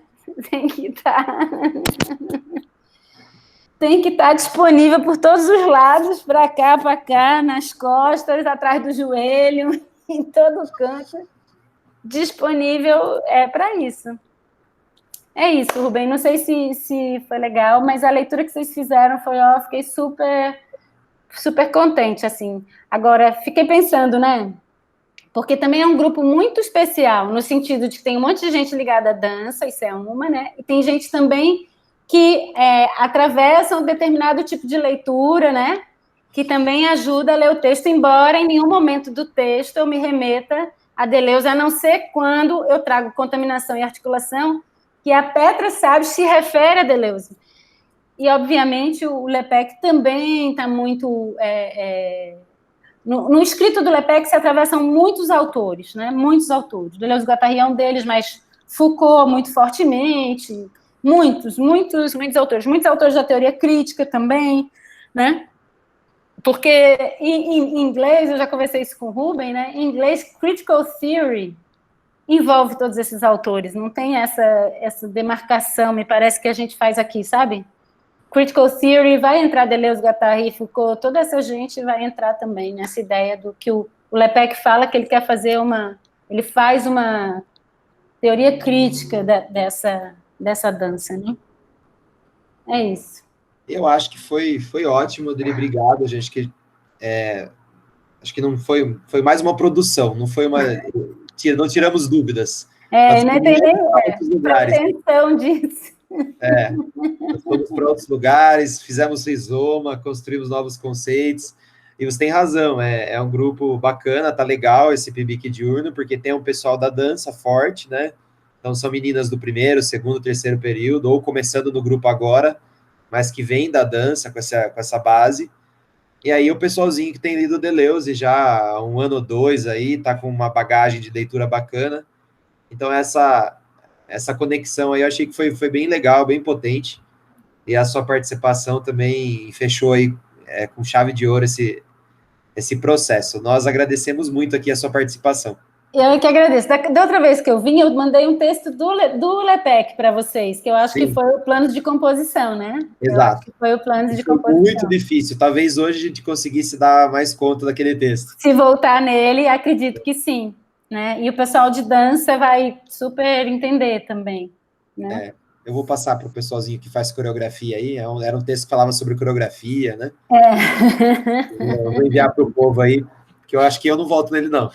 Tem que estar disponível por todos os lados, para cá, nas costas, atrás do joelho, em todo canto, disponível para isso. É isso, Rubem, não sei se foi legal, mas a leitura que vocês fizeram fiquei super, super contente, assim. Agora, fiquei pensando, né? Porque também é um grupo muito especial, no sentido de que tem um monte de gente ligada à dança, isso é uma, né? E tem gente também que atravessa um determinado tipo de leitura, né? Que também ajuda a ler o texto, embora em nenhum momento do texto eu me remeta a Deleuze, a não ser quando eu trago contaminação e articulação, que a Petra Salles se refere a Deleuze. E, obviamente, o Lepec também está muito... No escrito do Lepec se atravessam muitos autores, né? Muitos autores. Deleuze-Guattari é um deles, mas Foucault muito fortemente, muitos autores. Muitos autores da teoria crítica também, né? Porque em inglês, eu já conversei isso com o Rubem, né? Em inglês, critical theory envolve todos esses autores. Não tem essa demarcação, me parece, que a gente faz aqui, sabe? Critical Theory vai entrar Deleuze, Guattari, Foucault, toda essa gente vai entrar também nessa ideia do que o Lepec fala, que ele quer fazer ele faz uma teoria crítica dessa dança, né? É isso. Eu acho que foi ótimo, Adri, obrigado, gente, que acho que não foi mais uma produção, não foi não tiramos dúvidas. Não tem nem pretensão disso. Nós fomos para outros lugares, fizemos rizoma, construímos novos conceitos, e você tem razão, é um grupo bacana, tá legal esse PIBIC diurno, porque tem um pessoal da dança forte, né? Então são meninas do primeiro, segundo, terceiro período, ou começando no grupo agora, mas que vem da dança com essa base. E aí o pessoalzinho que tem lido Deleuze já há 1 ano ou 2 aí, tá com uma bagagem de leitura bacana. Então essa conexão aí eu achei que foi bem legal, bem potente. E a sua participação também fechou aí com chave de ouro esse processo. Nós agradecemos muito aqui a sua participação. Eu que agradeço. Da outra vez que eu vim, eu mandei um texto do Lepec para vocês, que eu acho que foi o plano de composição, né? Exato. Foi o plano de composição. Muito difícil. Talvez hoje a gente conseguisse dar mais conta daquele texto. Se voltar nele, acredito que sim. Né? E o pessoal de dança vai super entender também. Né? Eu vou passar para o pessoalzinho que faz coreografia aí. Era um texto que falava sobre coreografia, né? Eu vou enviar para o povo aí, que eu acho que eu não volto nele, não.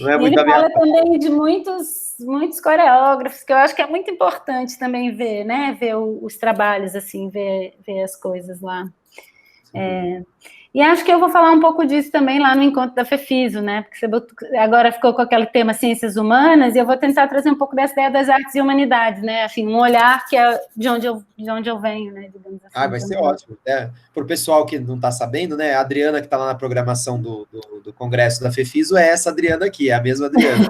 Não é muito ele fala também de muitos coreógrafos, que eu acho que é muito importante também ver, né? Ver os trabalhos, assim, ver as coisas lá. E acho que eu vou falar um pouco disso também lá no encontro da FEFISO, né? Porque você agora ficou com aquele tema ciências humanas, e eu vou tentar trazer um pouco dessa ideia das artes e humanidades, né? Assim, um olhar que é de onde eu venho, né? Digamos assim, vai ser ótimo. Para o pessoal que não está sabendo, né? A Adriana, que está lá na programação do congresso da FEFISO, é essa Adriana aqui, é a mesma Adriana.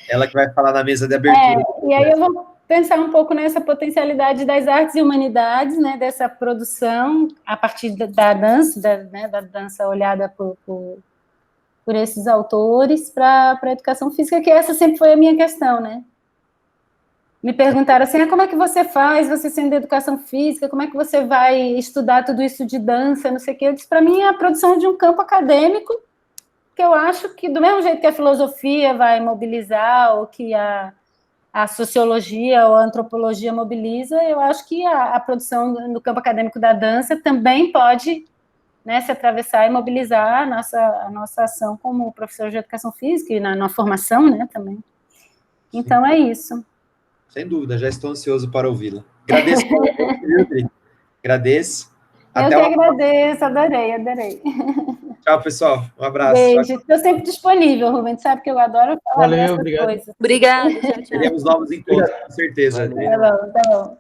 Ela que vai falar na mesa de abertura. E aí eu vou pensar um pouco nessa potencialidade das artes e humanidades, né, dessa produção, a partir da dança, da dança olhada por por esses autores para a educação física, que essa sempre foi a minha questão, né? Me perguntaram assim, como é que você faz, você sendo de educação física, como é que você vai estudar tudo isso de dança, não sei o quê. Eu disse, para mim, é a produção de um campo acadêmico, que eu acho que, do mesmo jeito que a filosofia vai mobilizar, ou que a sociologia ou a antropologia mobiliza, eu acho que a produção no campo acadêmico da dança também pode, né, se atravessar e mobilizar a nossa ação como professor de educação física e na formação, né, também. Então, é isso. Sem dúvida, já estou ansioso para ouvi-la. Agradeço. Agradeço. Eu que agradeço, adorei. Tchau, pessoal. Um abraço. Beijo. Estou sempre disponível, Rubens, sabe que eu adoro falar dessas coisas. Obrigada. Tchau, tchau. Teremos novos encontros, com certeza. Tá bom.